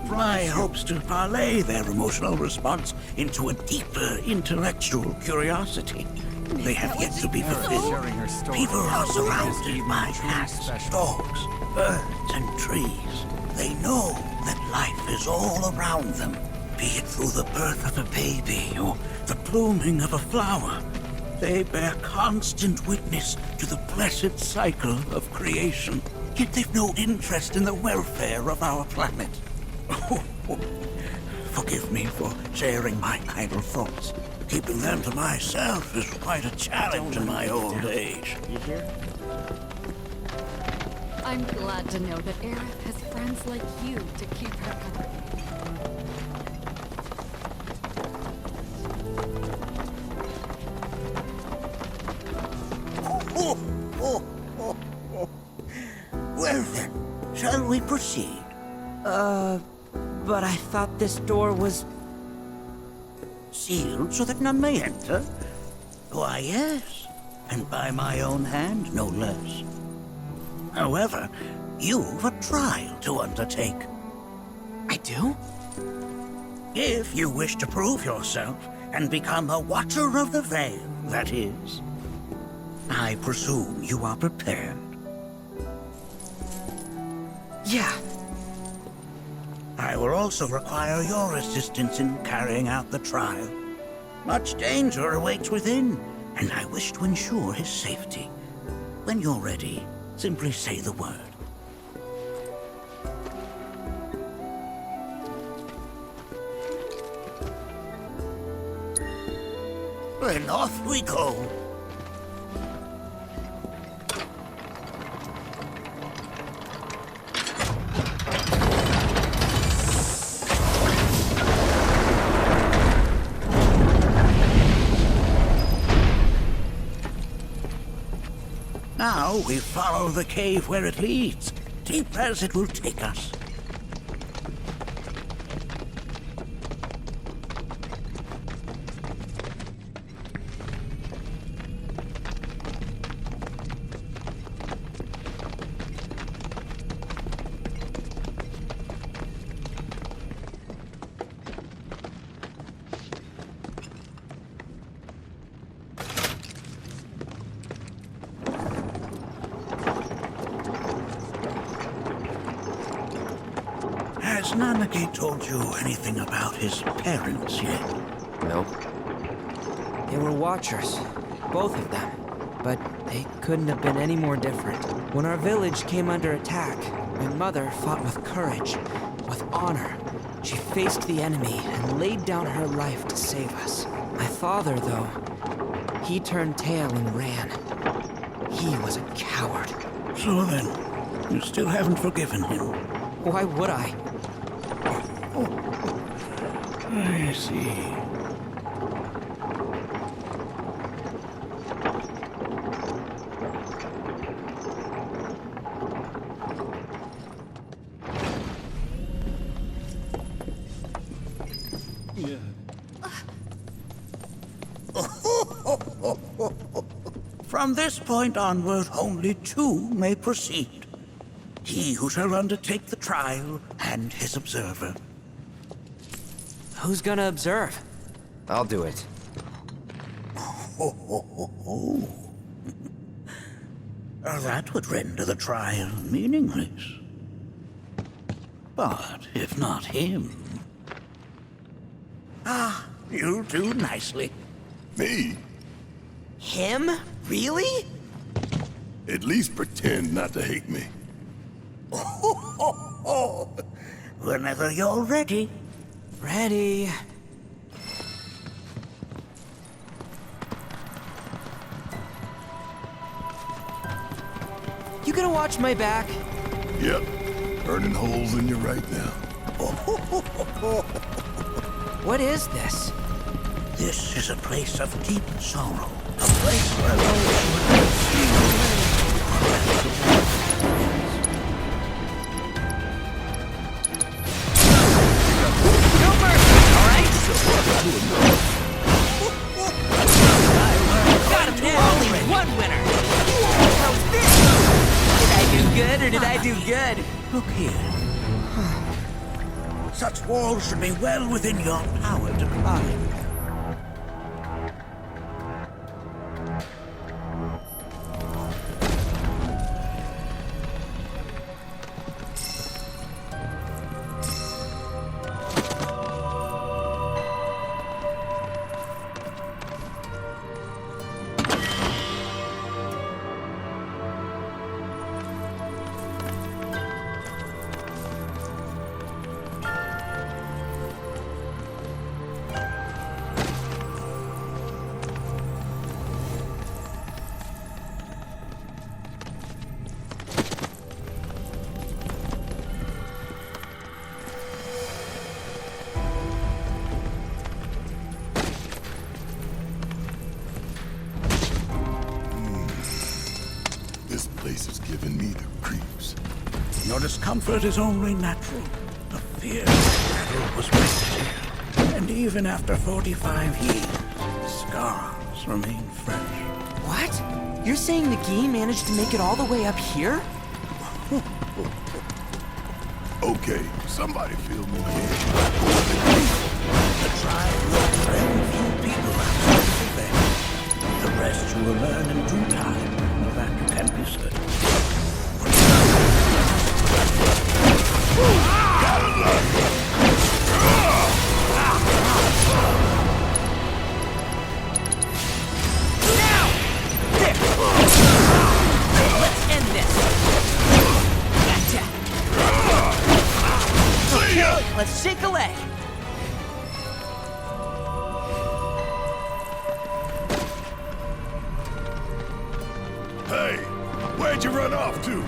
my hopes to parlay their emotional response into a deeper intellectual curiosity. They have yet to be fulfilled. People are surrounded by cats, dogs, birds, and trees. They know that life is all around them, be it through the birth of a baby or the blooming of a flower. They bear constant witness to the blessed cycle of creation, yet they've no interest in the welfare of our planet. Forgive me for sharing my idle thoughts. Keeping them to myself is quite a challenge in my old age. You hear? I'm glad to know that Aerith has friends like you to keep her company. Well then, shall we proceed? But I thought this door was... Sealed so that none may enter? Why, yes. And by my own hand, no less. However, you've a trial to undertake. I do? If you wish to prove yourself and become a Watcher of the Vale, that is. I presume you are prepared. Yeah. I will also require your assistance in carrying out the trial. Much danger awaits within, and I wish to ensure his safety. When you're ready, simply say the word. Then off we go. Now we follow the cave where it leads, deep as it will take us. Has Nanaki told you anything about his parents yet? Nope. They were watchers, both of them. But they couldn't have been any more different. When our village came under attack, my mother fought with courage, with honor. She faced the enemy and laid down her life to save us. My father, though, he turned tail and ran. He was a coward. So then, you still haven't forgiven him? Why would I? I see. From this point onward, only two may proceed. He who shall undertake the trial and his observer. Who's gonna observe? I'll do it. That would render the trial meaningless. But if not him... Ah, you'll do nicely. Me? Him? Really? At least pretend not to hate me. Whenever you're ready. Ready. You gonna watch my back? Yep. Burning holes in you right now. What is this? This is a place of deep sorrow. A place where those No mercy, all right? Got him now. Only one winner. How's this? Did I do good or did I do good? Look here. Such walls should be well within your power to climb. This place is giving me the creeps. Your discomfort is only natural. The fear of battle was wasted here. And even after 45 years, the scars remain fresh. What? You're saying the Gi managed to make it all the way up here? Okay, somebody fill me in. The tribe will bring few people outside the veil. The rest you will learn in due time. That you can be certain. Gotta love it. Now! There! Let's end this! Gotcha! Okay, let's shake a leg! Hey, where'd you run off to?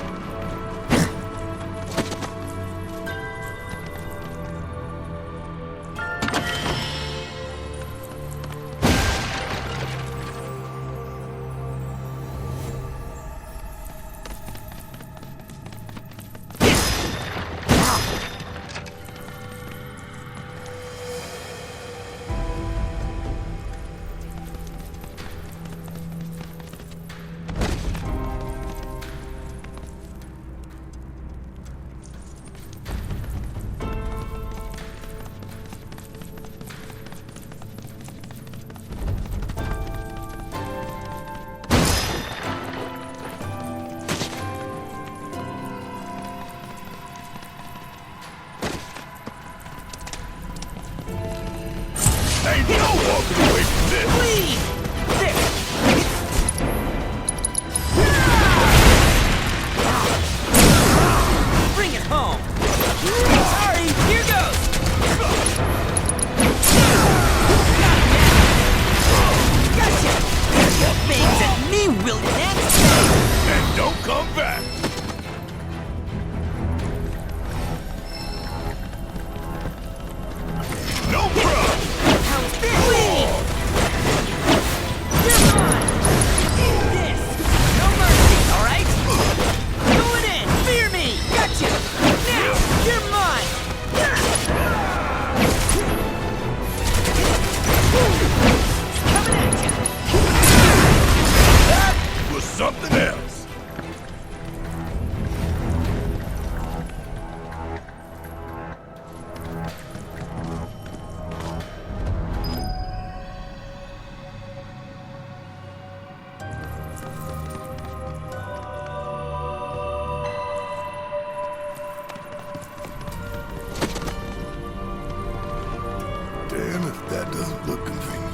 You're mine! Coming at you! That was something else. Damn if that doesn't look convenient.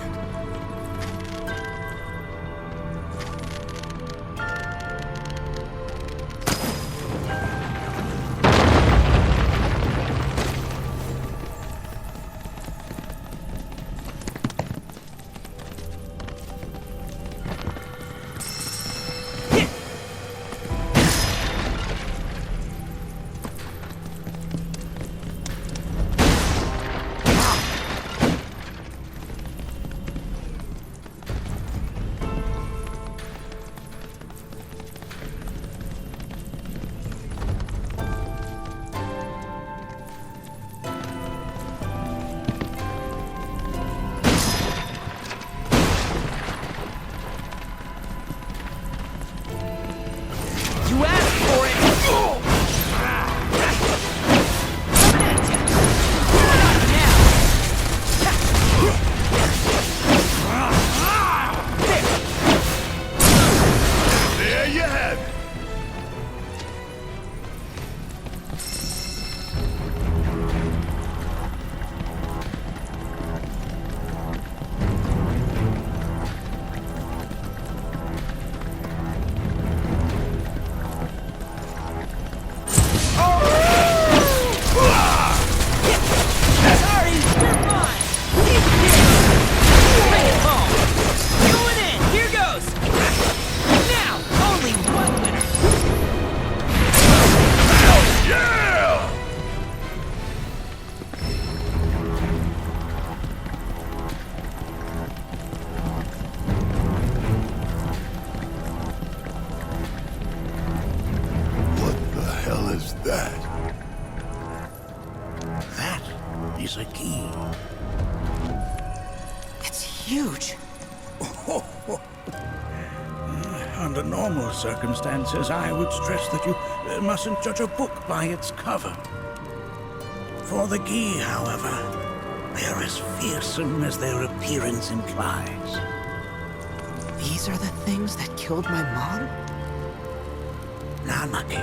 You asked for it! There you have it. Sorry, you're mine! Bring it home! Going in! Here goes! Now, only one winner! Yeah! What the hell is that? That is a key. It's huge! Under normal circumstances, I would stress that you mustn't judge a book by its cover. For the Gi, however, they're as fearsome as their appearance implies. These are the things that killed my mom? Nanaki,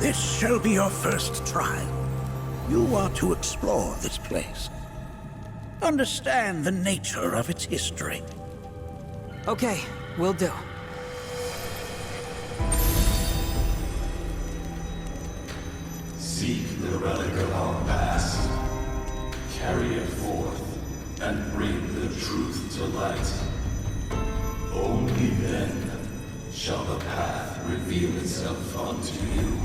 this shall be your first trial. You are to explore this place. Understand the nature of its history. Okay, will do. Seek the relic of our past. Carry it forth and bring the truth to light. Only then shall the path reveal itself unto you.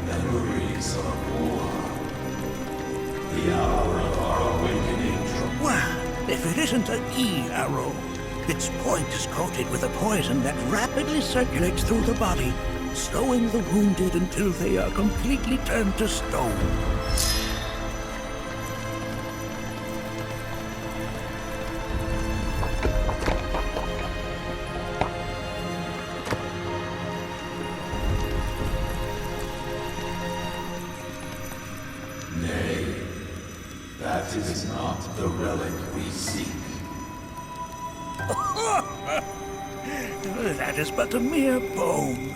Memories of war. The hour of our awakening. Well, if it isn't a Gi arrow, its point is coated with a poison that rapidly circulates through the body, slowing the wounded until they are completely turned to stone. Nay, that is not the relic we seek. That is but a mere bone.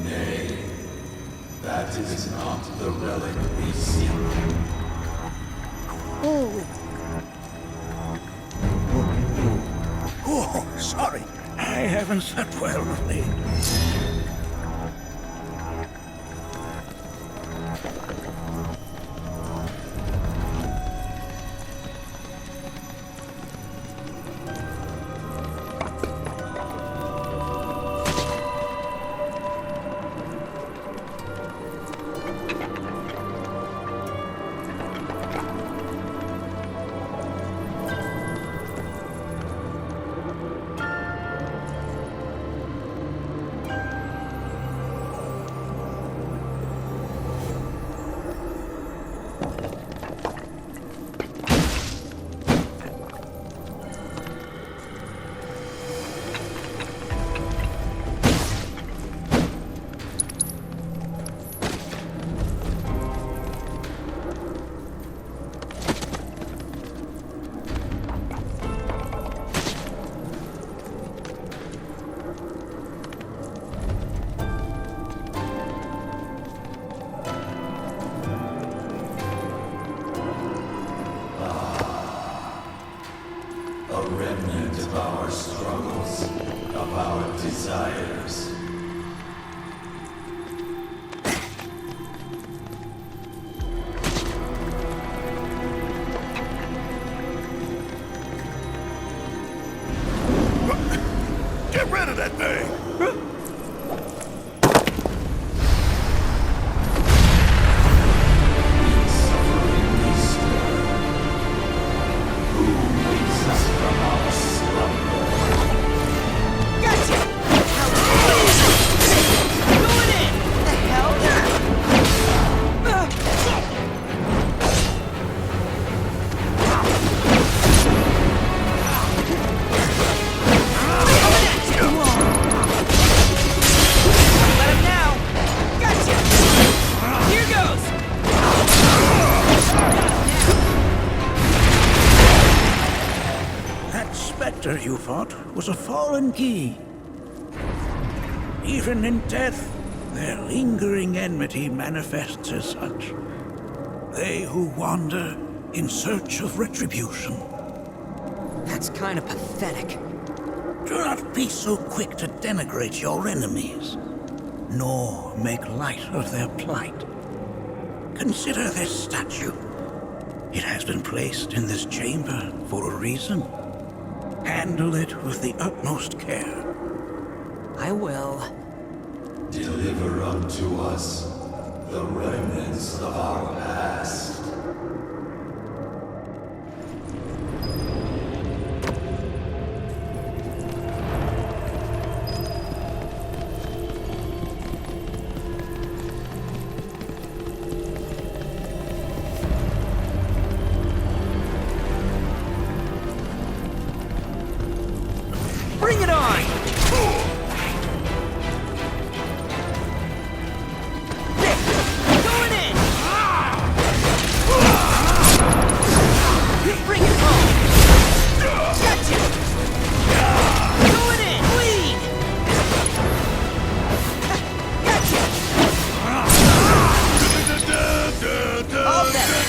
Nay, that is not the relic we seek. Oh, sorry. I haven't slept well of late. A remnant of our struggles, of our desires. Get rid of that thing! You fought was a fallen key. Even in death, their lingering enmity manifests as such. They who wander in search of retribution. That's kind of pathetic. Do not be so quick to denigrate your enemies, nor make light of their plight. Consider this statue. It has been placed in this chamber for a reason. Handle it with the utmost care. I will. Deliver unto us the remnants of our past. Bring it on! Going in! Bring it home! Gotcha! Going in! Bleed! Gotcha! All better!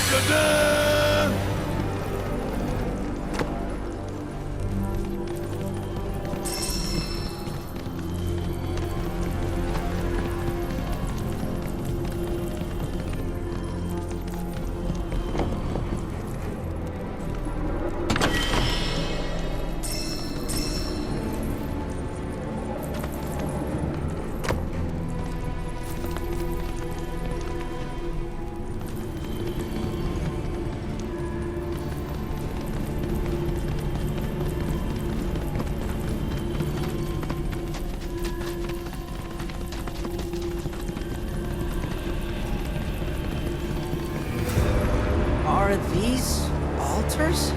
Are these altars?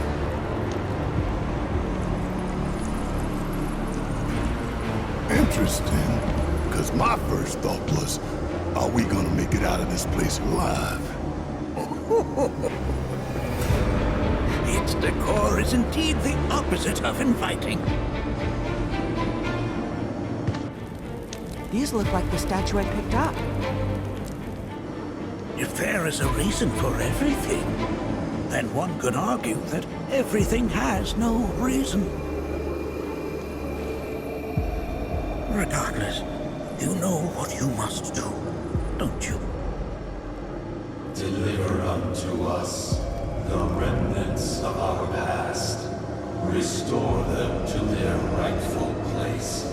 Interesting, because my first thought was, are we gonna make it out of this place alive? Its decor is indeed the opposite of inviting. These look like the statue I picked up. If there is a reason for everything, then one could argue that everything has no reason. Regardless, you know what you must do, don't you? Deliver unto us the remnants of our past. Restore them to their rightful place.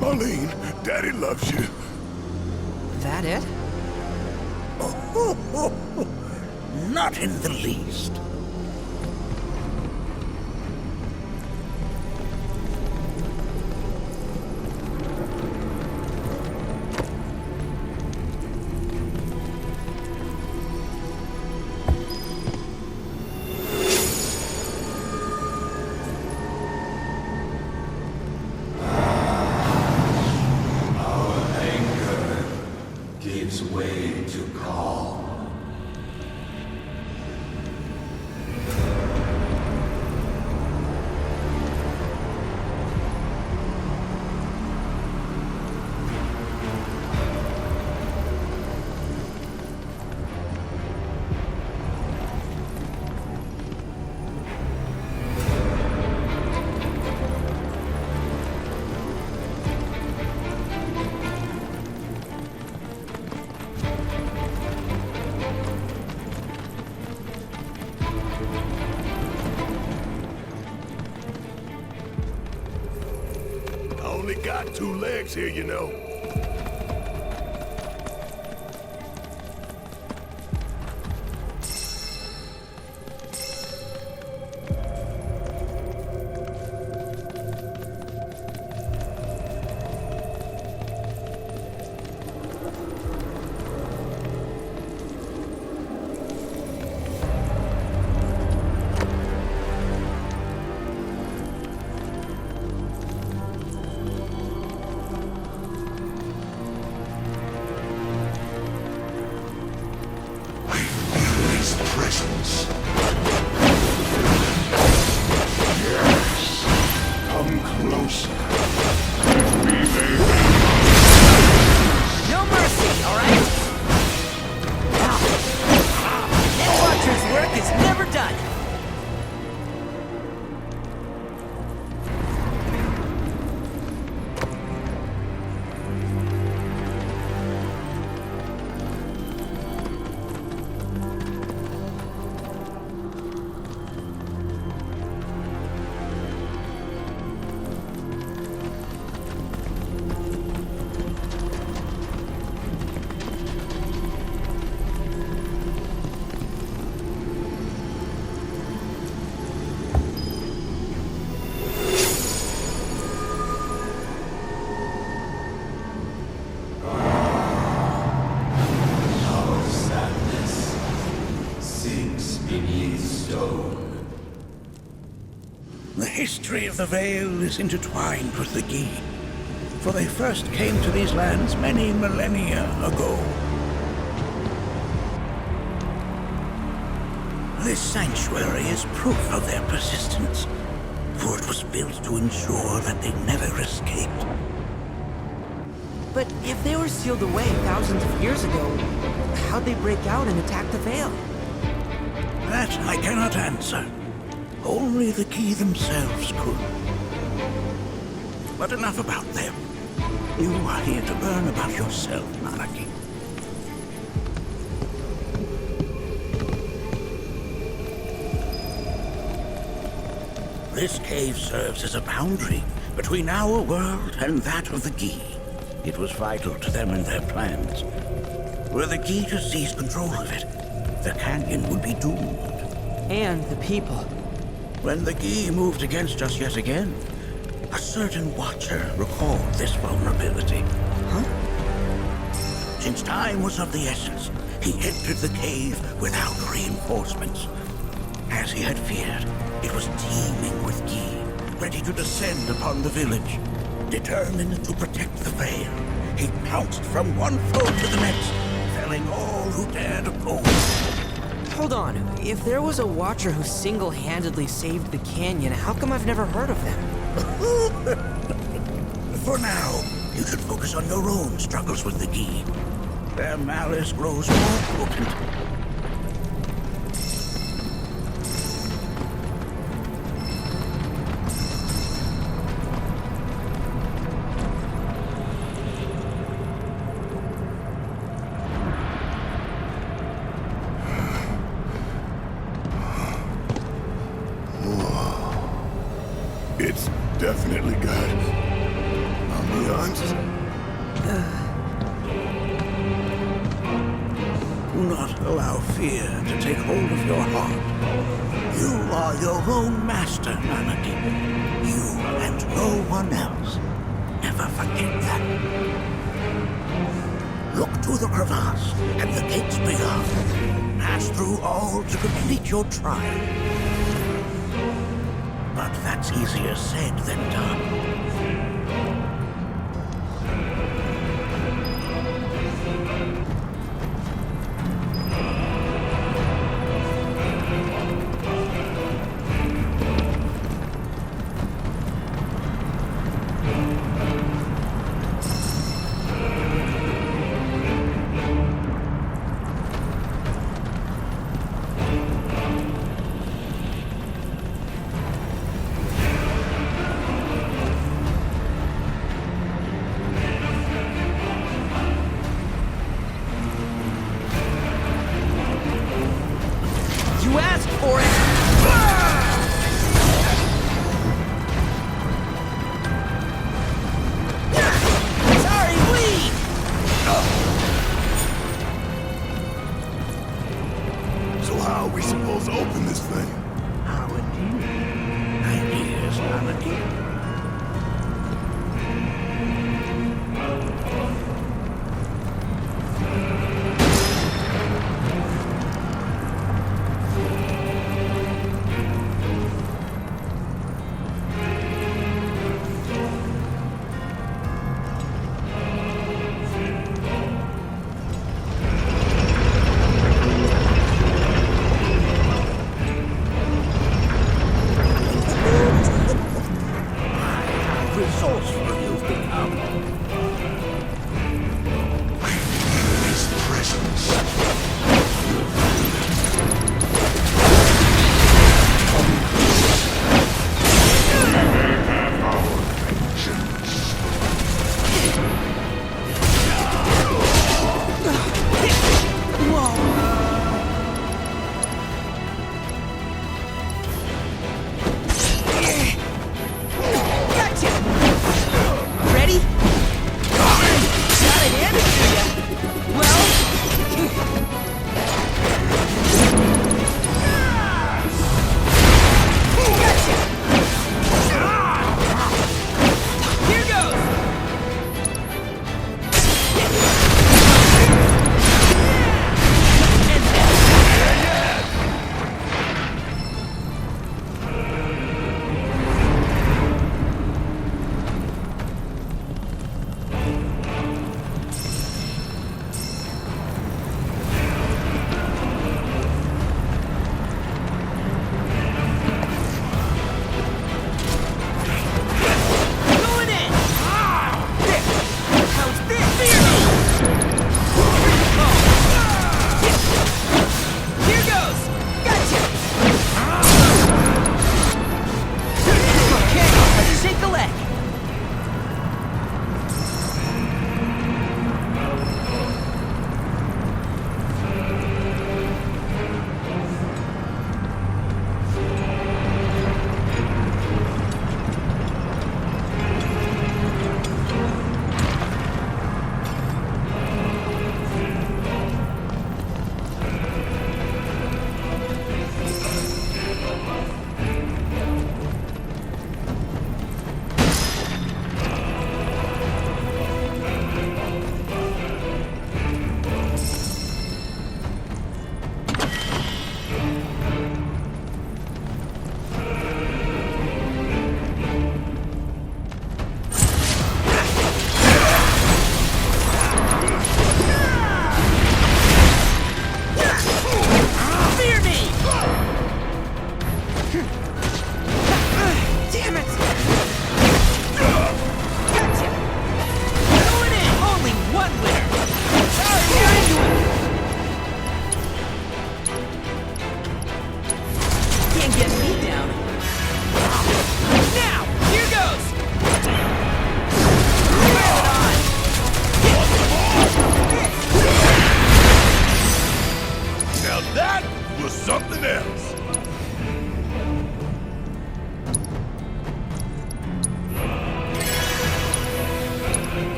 Marlene, Daddy loves you. That it? Not in the least. Gives way to calm. Only got 2 legs here, you know. Presence. Yes. Come closer. We may. No mercy, alright? That Watcher's work is never done. The history of the Vale is intertwined with the Gi, for they first came to these lands many millennia ago. This sanctuary is proof of their persistence, for it was built to ensure that they never escaped. But if they were sealed away thousands of years ago, how'd they break out and attack the Vale? That I cannot answer. Only the Gi themselves could. But enough about them. You are here to learn about yourself, Nanaki. This cave serves as a boundary between our world and that of the Gi. It was vital to them and their plans. Were the Gi to seize control of it, the canyon would be doomed. And the people. When the Gi moved against us yet again, a certain Watcher recalled this vulnerability. Huh? Since time was of the essence, he entered the cave without reinforcements. As he had feared, it was teeming with Gi, ready to descend upon the village. Determined to protect the Vale, He pounced from one foe to the next, felling all who dared oppose. Hold on. If there was a Watcher who single-handedly saved the canyon, how come I've never heard of them? For now, you should focus on your own struggles with the Gi. Their malice grows more potent. It's definitely got ambiance. Do not allow fear to take hold of your heart. You are your own master, Manaki. You and no one else. Never forget that. Look to the crevasse and the gates beyond. Pass through all to complete your trial. But that's easier said than done.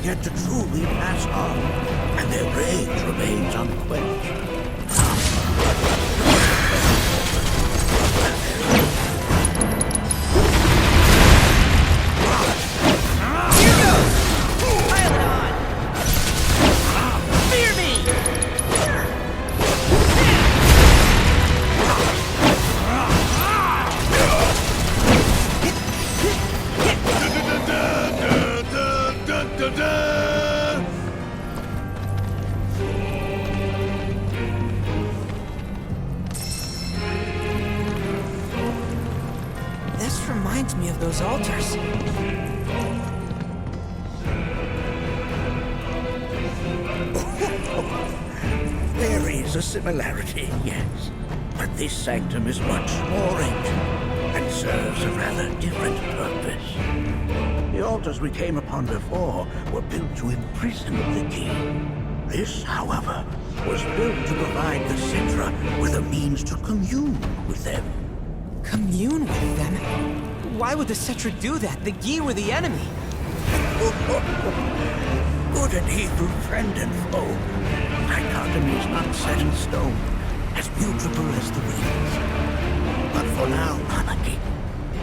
Yet to truly pass on, and their rage remains unquenched. Here goes! Pile it on! Fear me! This reminds me of those altars. There is a similarity, yes. But this sanctum is much more ancient and serves a rather different purpose. The altars we came upon before were built to imprison the key. This, however, was built to provide the Citra with a means to commune with them. Commune with them? Why would the Cetra do that? The Gi were the enemy. Good and evil, friend and foe. Dichotomy is not set in stone, as mutable as the winds. But for now, Kanaki,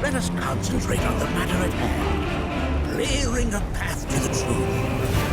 let us concentrate on the matter at hand, clearing a path to the truth.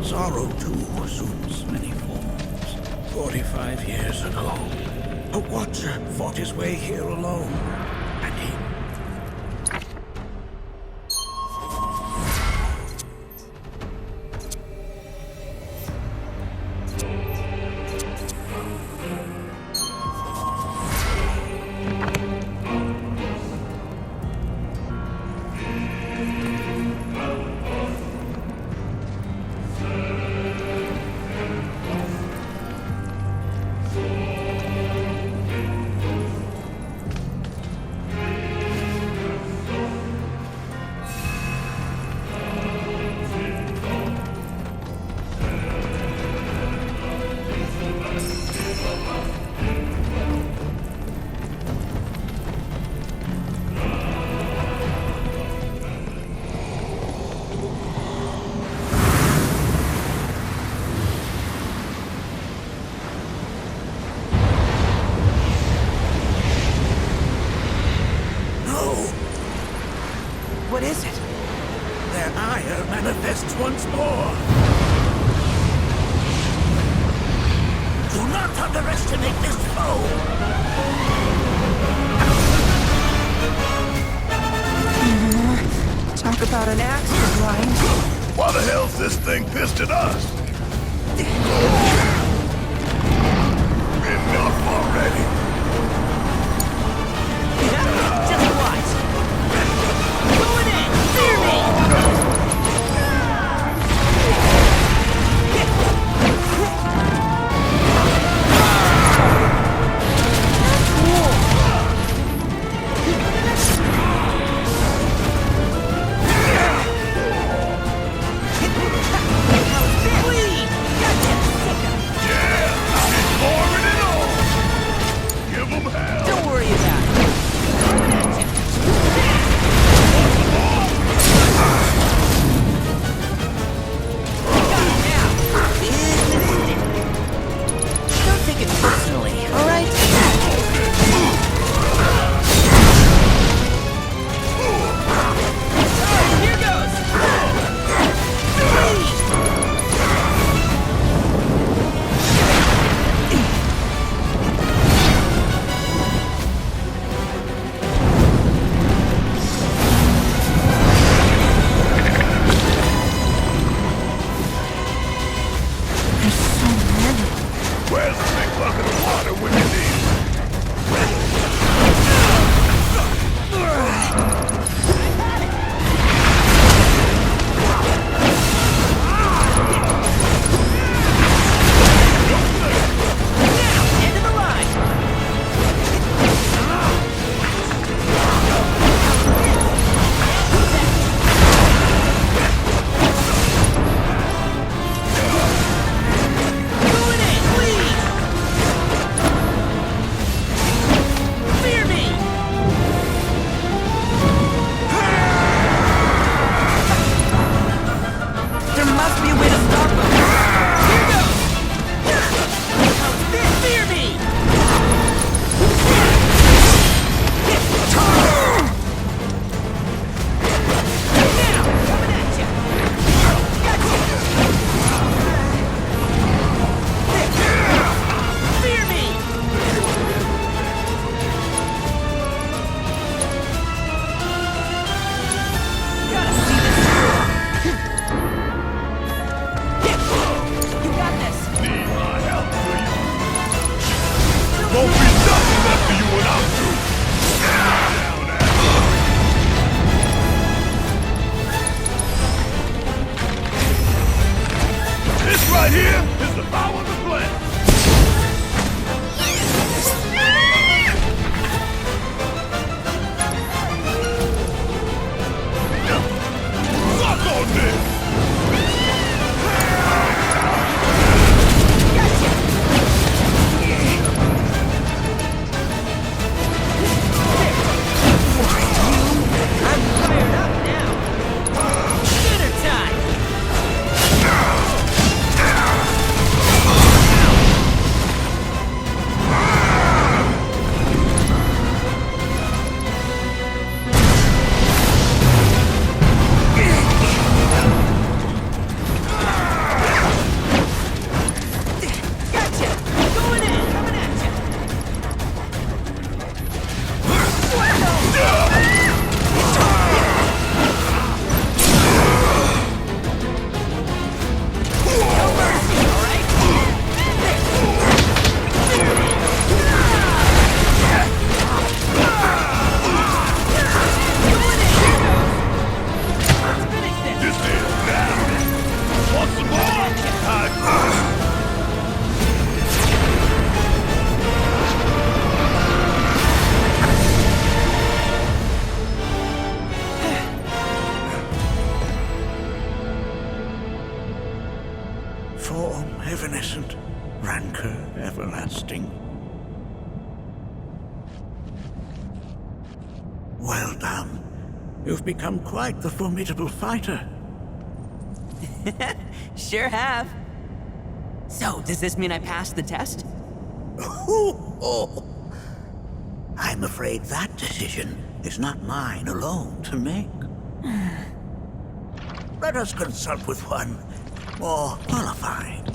Sorrow, too, assumes many forms. 45 years ago, a Watcher fought his way here alone, and he... this foe! Talk about an axe to grind. Why the hell's this thing pissed at us? Enough already. Just watch! Going in! Fear me! Don't worry about it. Don't take it personally, alright? Here goes. Where's the big bucket of water when you need it? End of the line! Going in, please! Fear me! There must be a way to stop them. Here goes! How's this? Fear me! Now, coming at ya! Gotcha! Fear me! Gotta see this through. You got this. Need my help, do you? Won't be nothing left for you when I'm through. Down at this right here is the power of the plant. Suck on this! I'm fired up now. Dinner time. Gotcha. Going in. Coming at ya. No mercy, all right? Let's finish this. This is now. Want some more? Form evanescent, rancor everlasting. Well done. You've become quite the formidable fighter. Sure have. So, does this mean I passed the test? I'm afraid that decision is not mine alone to make. Let us consult with one more qualified.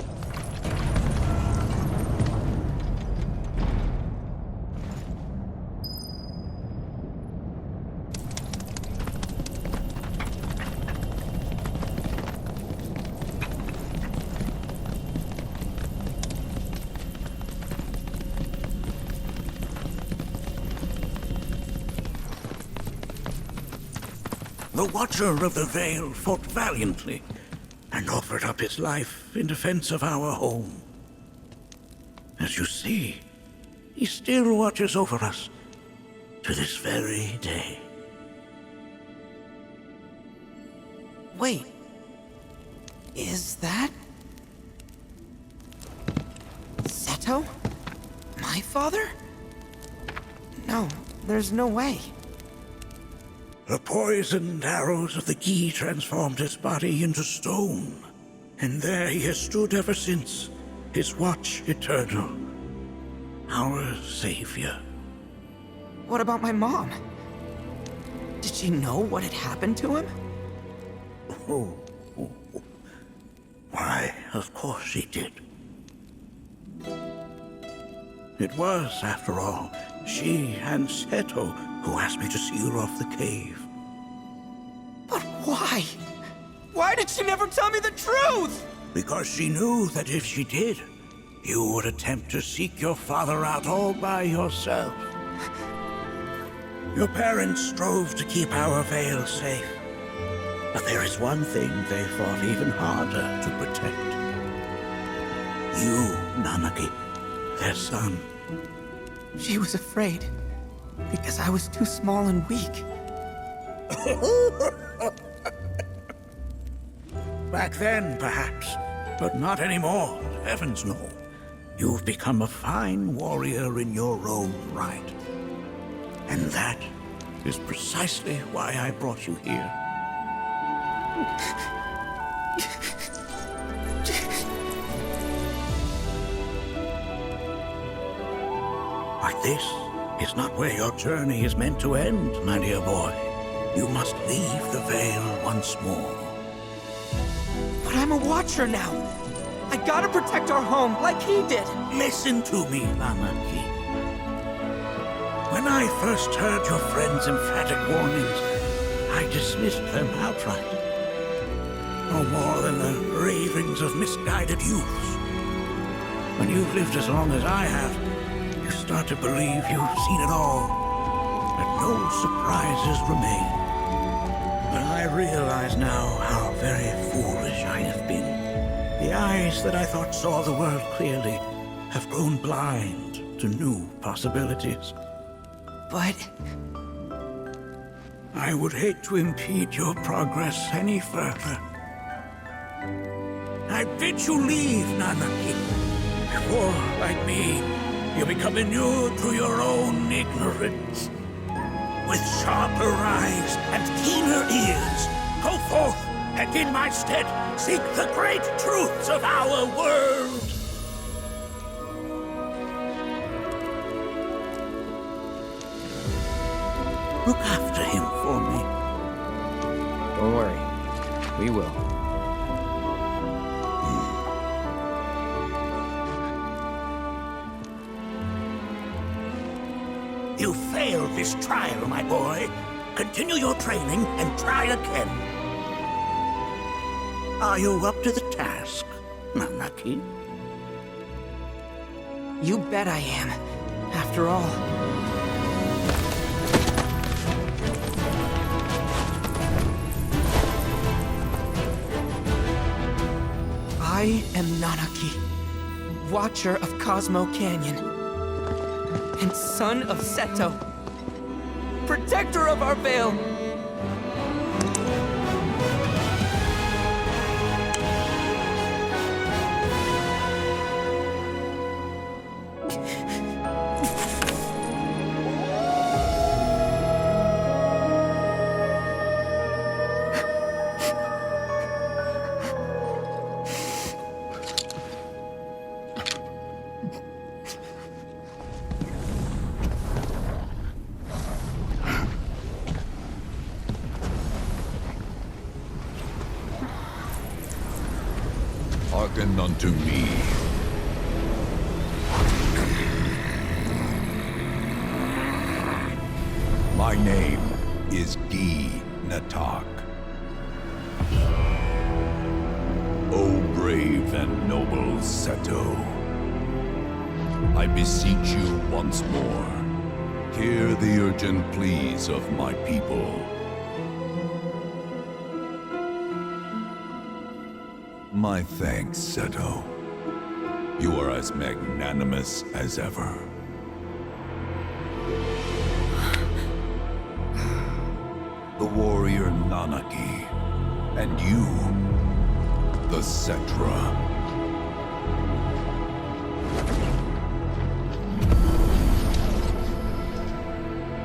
the Watcher of the Veil fought valiantly and offered up his life in defense of our home. As you see, he still watches over us to this very day. Wait. Is that... Seto? My father? No, there's no way. The poisoned arrows of the Gi transformed his body into stone, and there he has stood ever since, his watch eternal. Our savior. What about my mom? Did she know what had happened to him? Oh. Why, of course she did. It was, after all, she and Seto who asked me to seal off the cave. But why? Why did she never tell me the truth? Because she knew that if she did, you would attempt to seek your father out all by yourself. Your parents strove to keep our Veil safe. But there is one thing they fought even harder to protect. You, Nanaki, their son. She was afraid, because I was too small and weak. Back then, perhaps, but not anymore, heavens no. You've become a fine warrior in your own right. And that is precisely why I brought you here. But this is not where your journey is meant to end, my dear boy. You must leave the Veil once more. But I'm a Watcher now. I gotta protect our home like he did. Listen to me, Nanaki. When I first heard your friend's emphatic warnings, I dismissed them outright. No more than the ravings of misguided youths. When you've lived as long as I have, you start to believe you've seen it all, that no surprises remain. But I realize now how very foolish I have been. The eyes that I thought saw the world clearly have grown blind to new possibilities. But... I would hate to impede your progress any further. I bid you leave, Nanaki, before, like me, you become inured to your own ignorance. With sharper eyes and keener ears, go forth and in my stead seek the great truths of our world. Look after him for me. Don't worry. We will. You failed this trial, my boy. Continue your training and try again. Are you up to the task, Nanaki? You bet I am. After all... I am Nanaki, Watcher of Cosmo Canyon, and son of Seto, protector of our Veil. Hearken unto me. My name is Gi Natak. O brave and noble Seto, I beseech you once more, hear the urgent pleas of my people. My thanks, Seto. You are as magnanimous as ever. The warrior Nanaki, and you, the Cetra.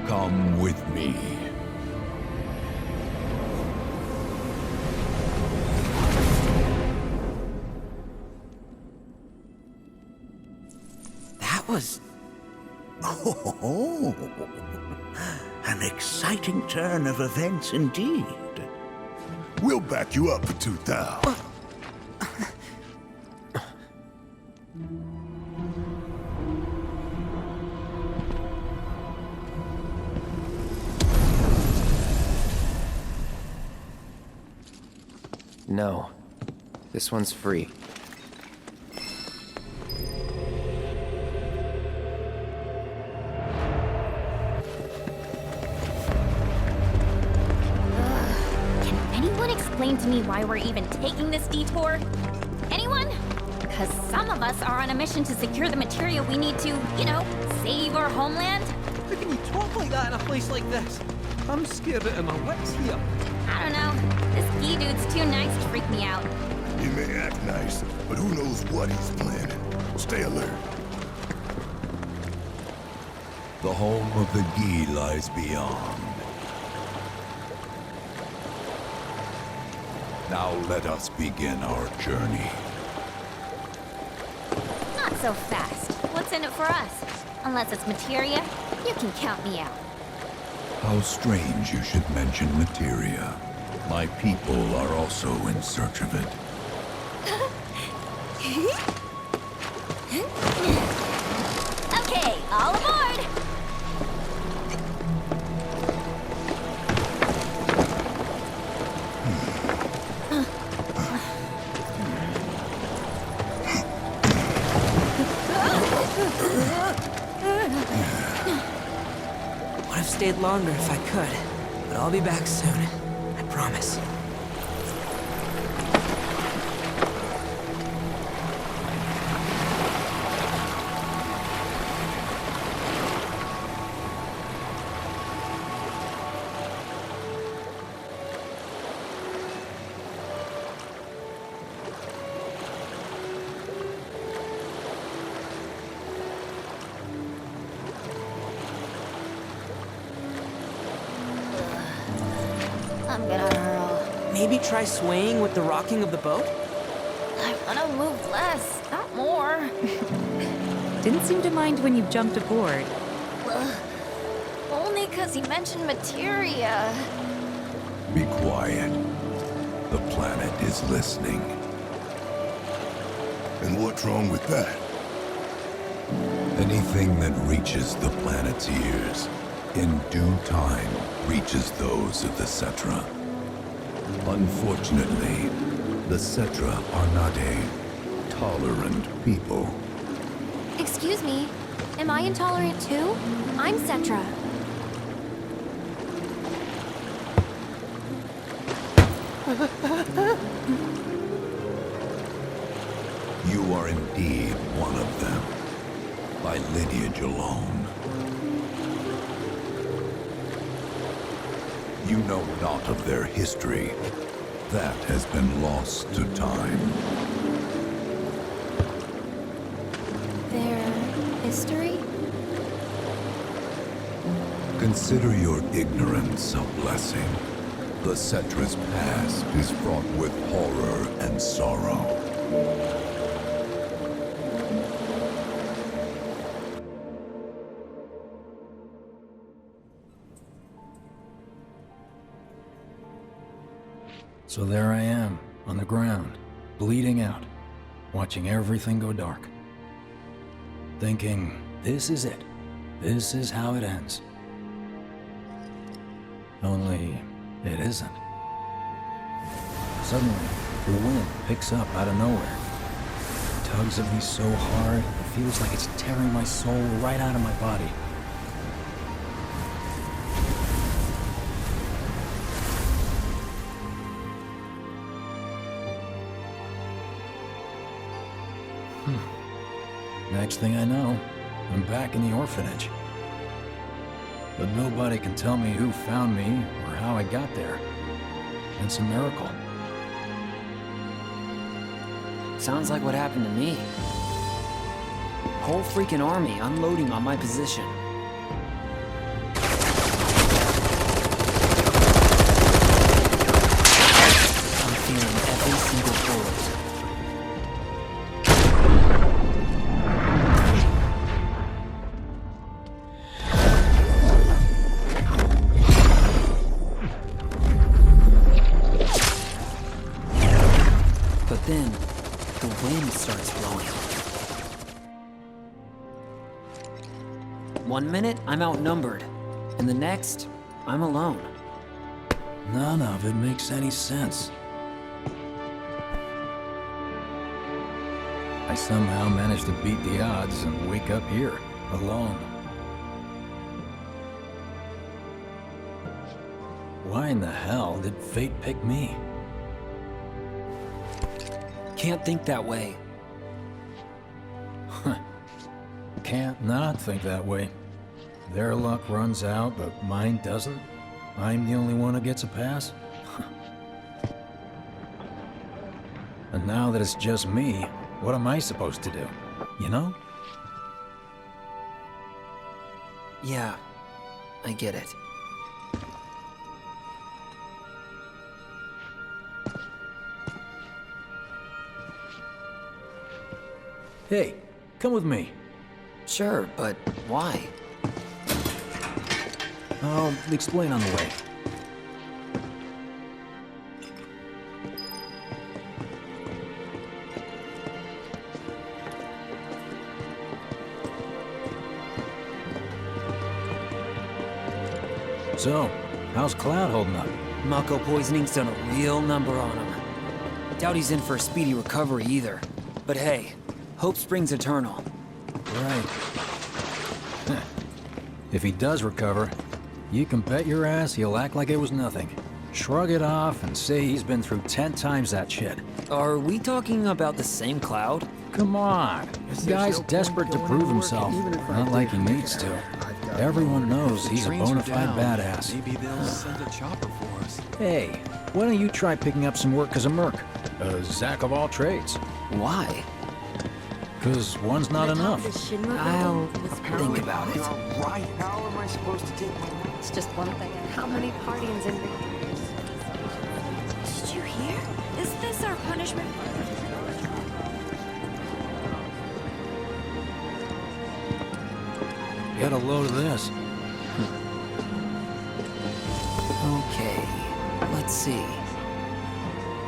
Come with me. That was... Oh, an exciting turn of events indeed. We'll back you up for 2,000. No. This one's free. Anyone explain to me why we're even taking this detour? Anyone? Because some of us are on a mission to secure the material we need to, you know, save our homeland. How can you talk like that in a place like this? I'm scared out of my wits here. I don't know. This Gee dude's too nice to freak me out. He may act nice, but who knows what he's planning. Stay alert. The home of the Gee lies beyond. Now let us begin our journey. Not so fast. What's in it for us? Unless it's materia, you can count me out. How strange you should mention materia. My people are also in search of it. Okay, all aboard! Would have stayed longer if I could, but I'll be back soon. I promise. I'm gonna hurl. Maybe try swaying with the rocking of the boat? I wanna move less, not more. Didn't seem to mind when you jumped aboard. Only 'cause he mentioned materia. Be quiet. The planet is listening. And what's wrong with that? Anything that reaches the planet's ears, in due time, reaches those of the Cetra. Unfortunately, the Cetra are not a tolerant people. Excuse me, am I intolerant too? I'm Cetra. You are indeed one of them, by lineage alone. You know not of their history. That has been lost to time. Their history? Consider your ignorance a blessing. The Cetra's past is fraught with horror and sorrow. So there I am, on the ground, bleeding out, watching everything go dark. Thinking, this is it. This is how it ends. Only, it isn't. Suddenly, the wind picks up out of nowhere. It tugs at me so hard, it feels like it's tearing my soul right out of my body. Next thing I know, I'm back in the orphanage. But nobody can tell me who found me or how I got there. It's a miracle. Sounds like what happened to me. Whole freaking army unloading on my position. I'm feeling every single bullet. But then, the wind starts blowing. 1 minute, I'm outnumbered. And the next, I'm alone. None of it makes any sense. I somehow managed to beat the odds and wake up here, alone. Why in the hell did fate pick me? Can't think that way. Can't not think that way. Their luck runs out, but mine doesn't. I'm the only one who gets a pass. And now that it's just me, what am I supposed to do? You know? Yeah, I get it. Hey, come with me. Sure, but why? I'll explain on the way. So, how's Cloud holding up? Mako poisoning's done a real number on him. Doubt he's in for a speedy recovery either. But hey, hope springs eternal. Right. If he does recover, you can bet your ass he'll act like it was nothing. Shrug it off and say he's been through 10 times that shit. Are we talking about the same Cloud? Come on. This guy's desperate to prove himself. Not like he needs to. Everyone knows he's a bona fide badass. Maybe they'll send a chopper for us. Hey, why don't you try picking up some work as a merc? A Zack of all trades. Why? Because one's not enough. I'll think about it. Right. How am I supposed to take my mind? It's just one thing. How many parties in Vegas? Did you hear? Is this our punishment? Get a load of this. Okay, let's see.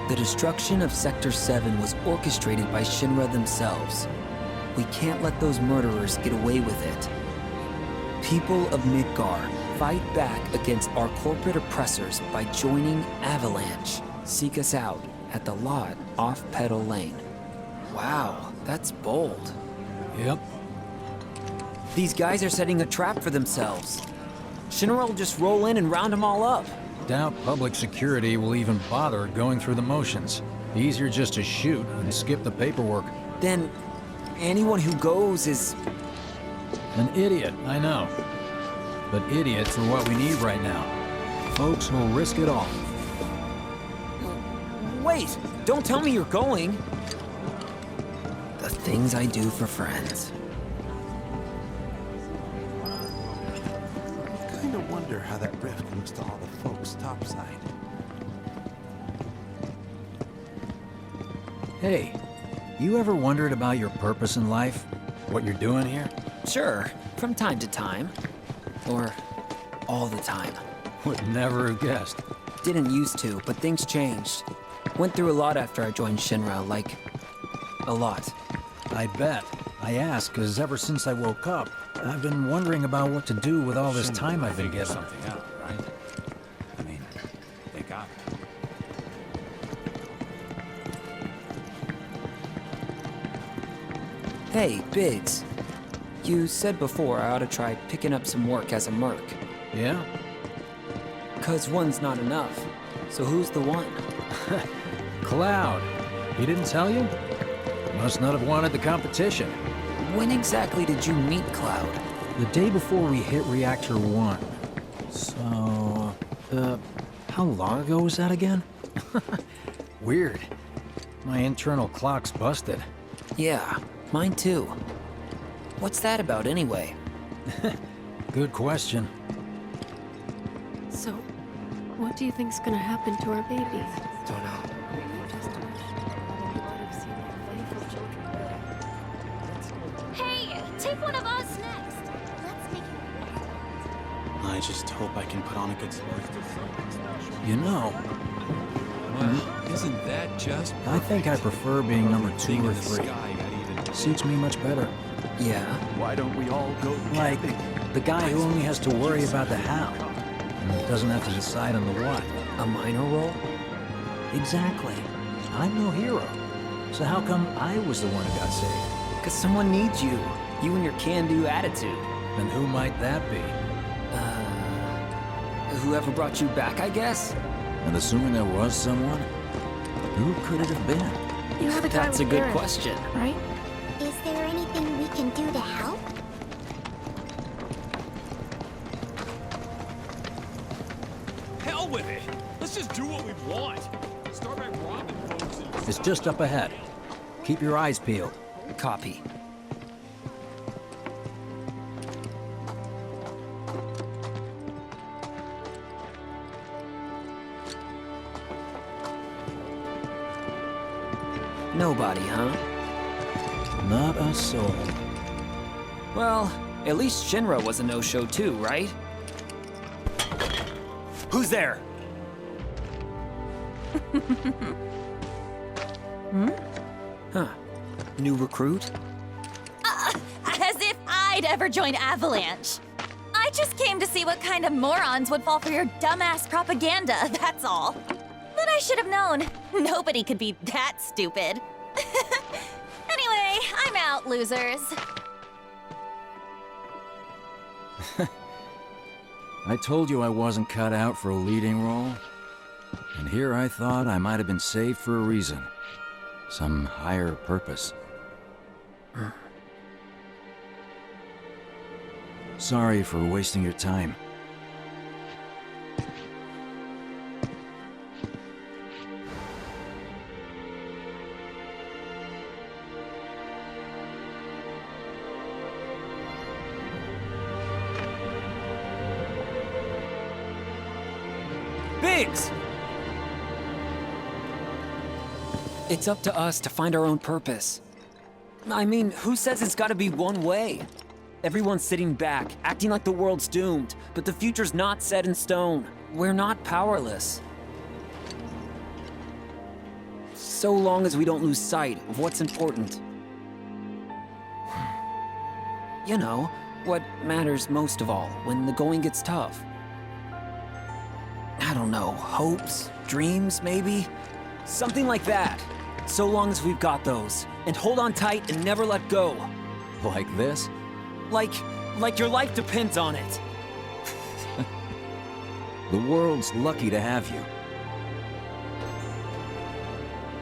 The destruction of Sector 7 was orchestrated by Shinra themselves. We can't let those murderers get away with it. People of Midgar, fight back against our corporate oppressors by joining Avalanche. Seek us out at the lot off Petal Lane. Wow, that's bold. Yep. These guys are setting a trap for themselves. Shinra will just roll in and round them all up. Doubt public security will even bother going through the motions. Easier just to shoot and skip the paperwork. Then, anyone who goes is... An idiot, I know. But idiots are what we need right now. Folks who'll risk it all. Wait! Don't tell me you're going! The things I do for friends. Kinda wonder how that rift looks to all the folks topside. Hey, you ever wondered about your purpose in life? What you're doing here? Sure, from time to time. Or all the time. Would never have guessed. Didn't used to, but things changed. Went through a lot after I joined Shinra, like... a lot. I bet. I ask, because ever since I woke up, I've been wondering about what to do with all this time I've been given. Something out, right? I mean, they got it. Hey, Biggs. You said before I ought to try picking up some work as a merc. Yeah? 'Cause one's not enough. So who's the one? Cloud. He didn't tell you? Must not have wanted the competition. When exactly did you meet Cloud? The day before we hit Reactor 1. So, how long ago was that again? Weird. My internal clock's busted. Yeah, mine too. What's that about anyway? Good question. So, what do you think's gonna happen to our baby? Don't know. Hey, take one of us next. Let's make it. I just hope I can put on a good sport. You know, Well, isn't that just I think I prefer being number 2 Thing or in the 3. sky got even Suits me much better. Yeah. Why don't we all go Like, camping? the guy who only has to worry about the how, and doesn't have to decide on the what. A minor role? Exactly. I'm no hero. So how come I was the one who got saved? Because someone needs you. You and your can-do attitude. And who might that be? Whoever brought you back, I guess? And assuming there was someone, who could it have been? You have a guy That's a with good Aerith, question. right? Is there anything we can do to help? hell with it. Let's just do what we want. Start by robbing folks and It's just up ahead. Keep your eyes peeled. Copy. Nobody, huh? Not a soul. Well, at least Shinra was a no-show too, right? Who's there? Huh. New recruit? As if I'd ever join Avalanche. I just came to see what kind of morons would fall for your dumbass propaganda, that's all. But I should have known. Nobody could be that stupid. Anyway, I'm out, losers. I told you I wasn't cut out for a leading role. And here I thought I might have been saved for a reason. Some higher purpose. Sorry for wasting your time. Biggs! It's up to us to find our own purpose. I mean, who says it's gotta be one way? Everyone's sitting back, acting like the world's doomed, but the future's not set in stone. We're not powerless. So long as we don't lose sight of what's important. You know, what matters most of all when the going gets tough. I don't know, hopes, dreams, maybe? Something like that. So long as we've got those. And hold on tight and never let go. Like this? Like your life depends on it. The world's lucky to have you.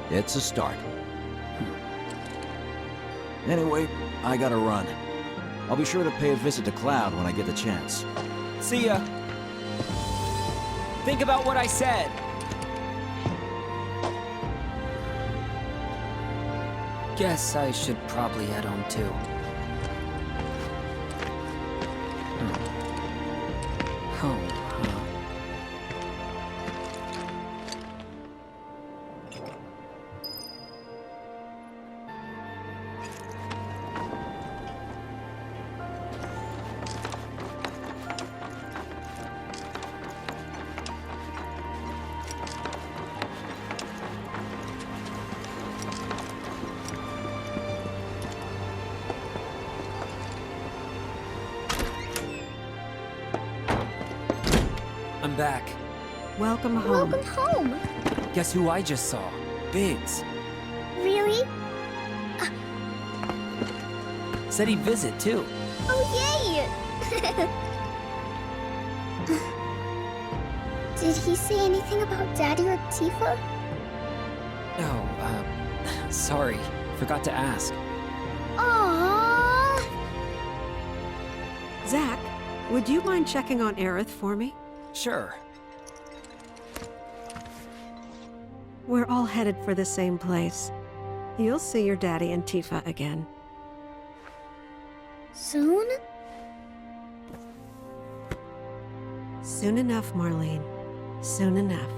It's a start. Anyway, I gotta run. I'll be sure to pay a visit to Cloud when I get the chance. See ya. Think about what I said. Guess I should probably head home too. Home, huh? I'm back. Welcome home. Welcome home. Guess who I just saw? Biggs. Really? Said he'd visit too. Oh, yay! Did he say anything about Daddy or Tifa? Oh, sorry. Forgot to ask. Aww. Zach, would you mind checking on Aerith for me? Sure. We're all headed for the same place. You'll see your daddy and Tifa again. Soon? Soon enough, Marlene. Soon enough.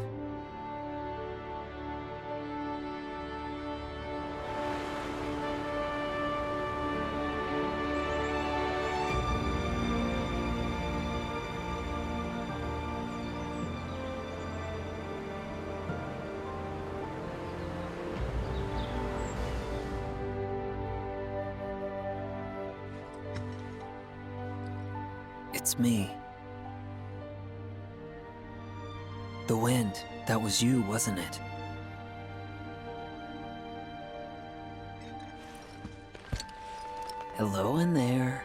It's me. The wind, that was you, wasn't it? Hello in there.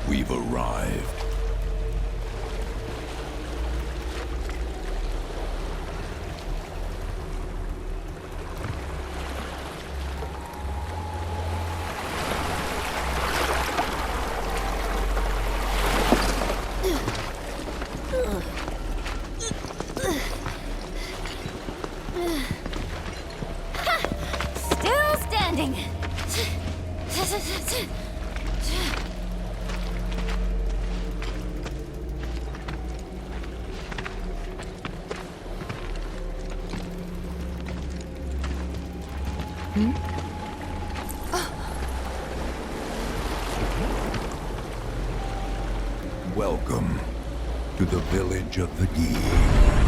We've arrived. Still standing. Welcome to the village of the Gi.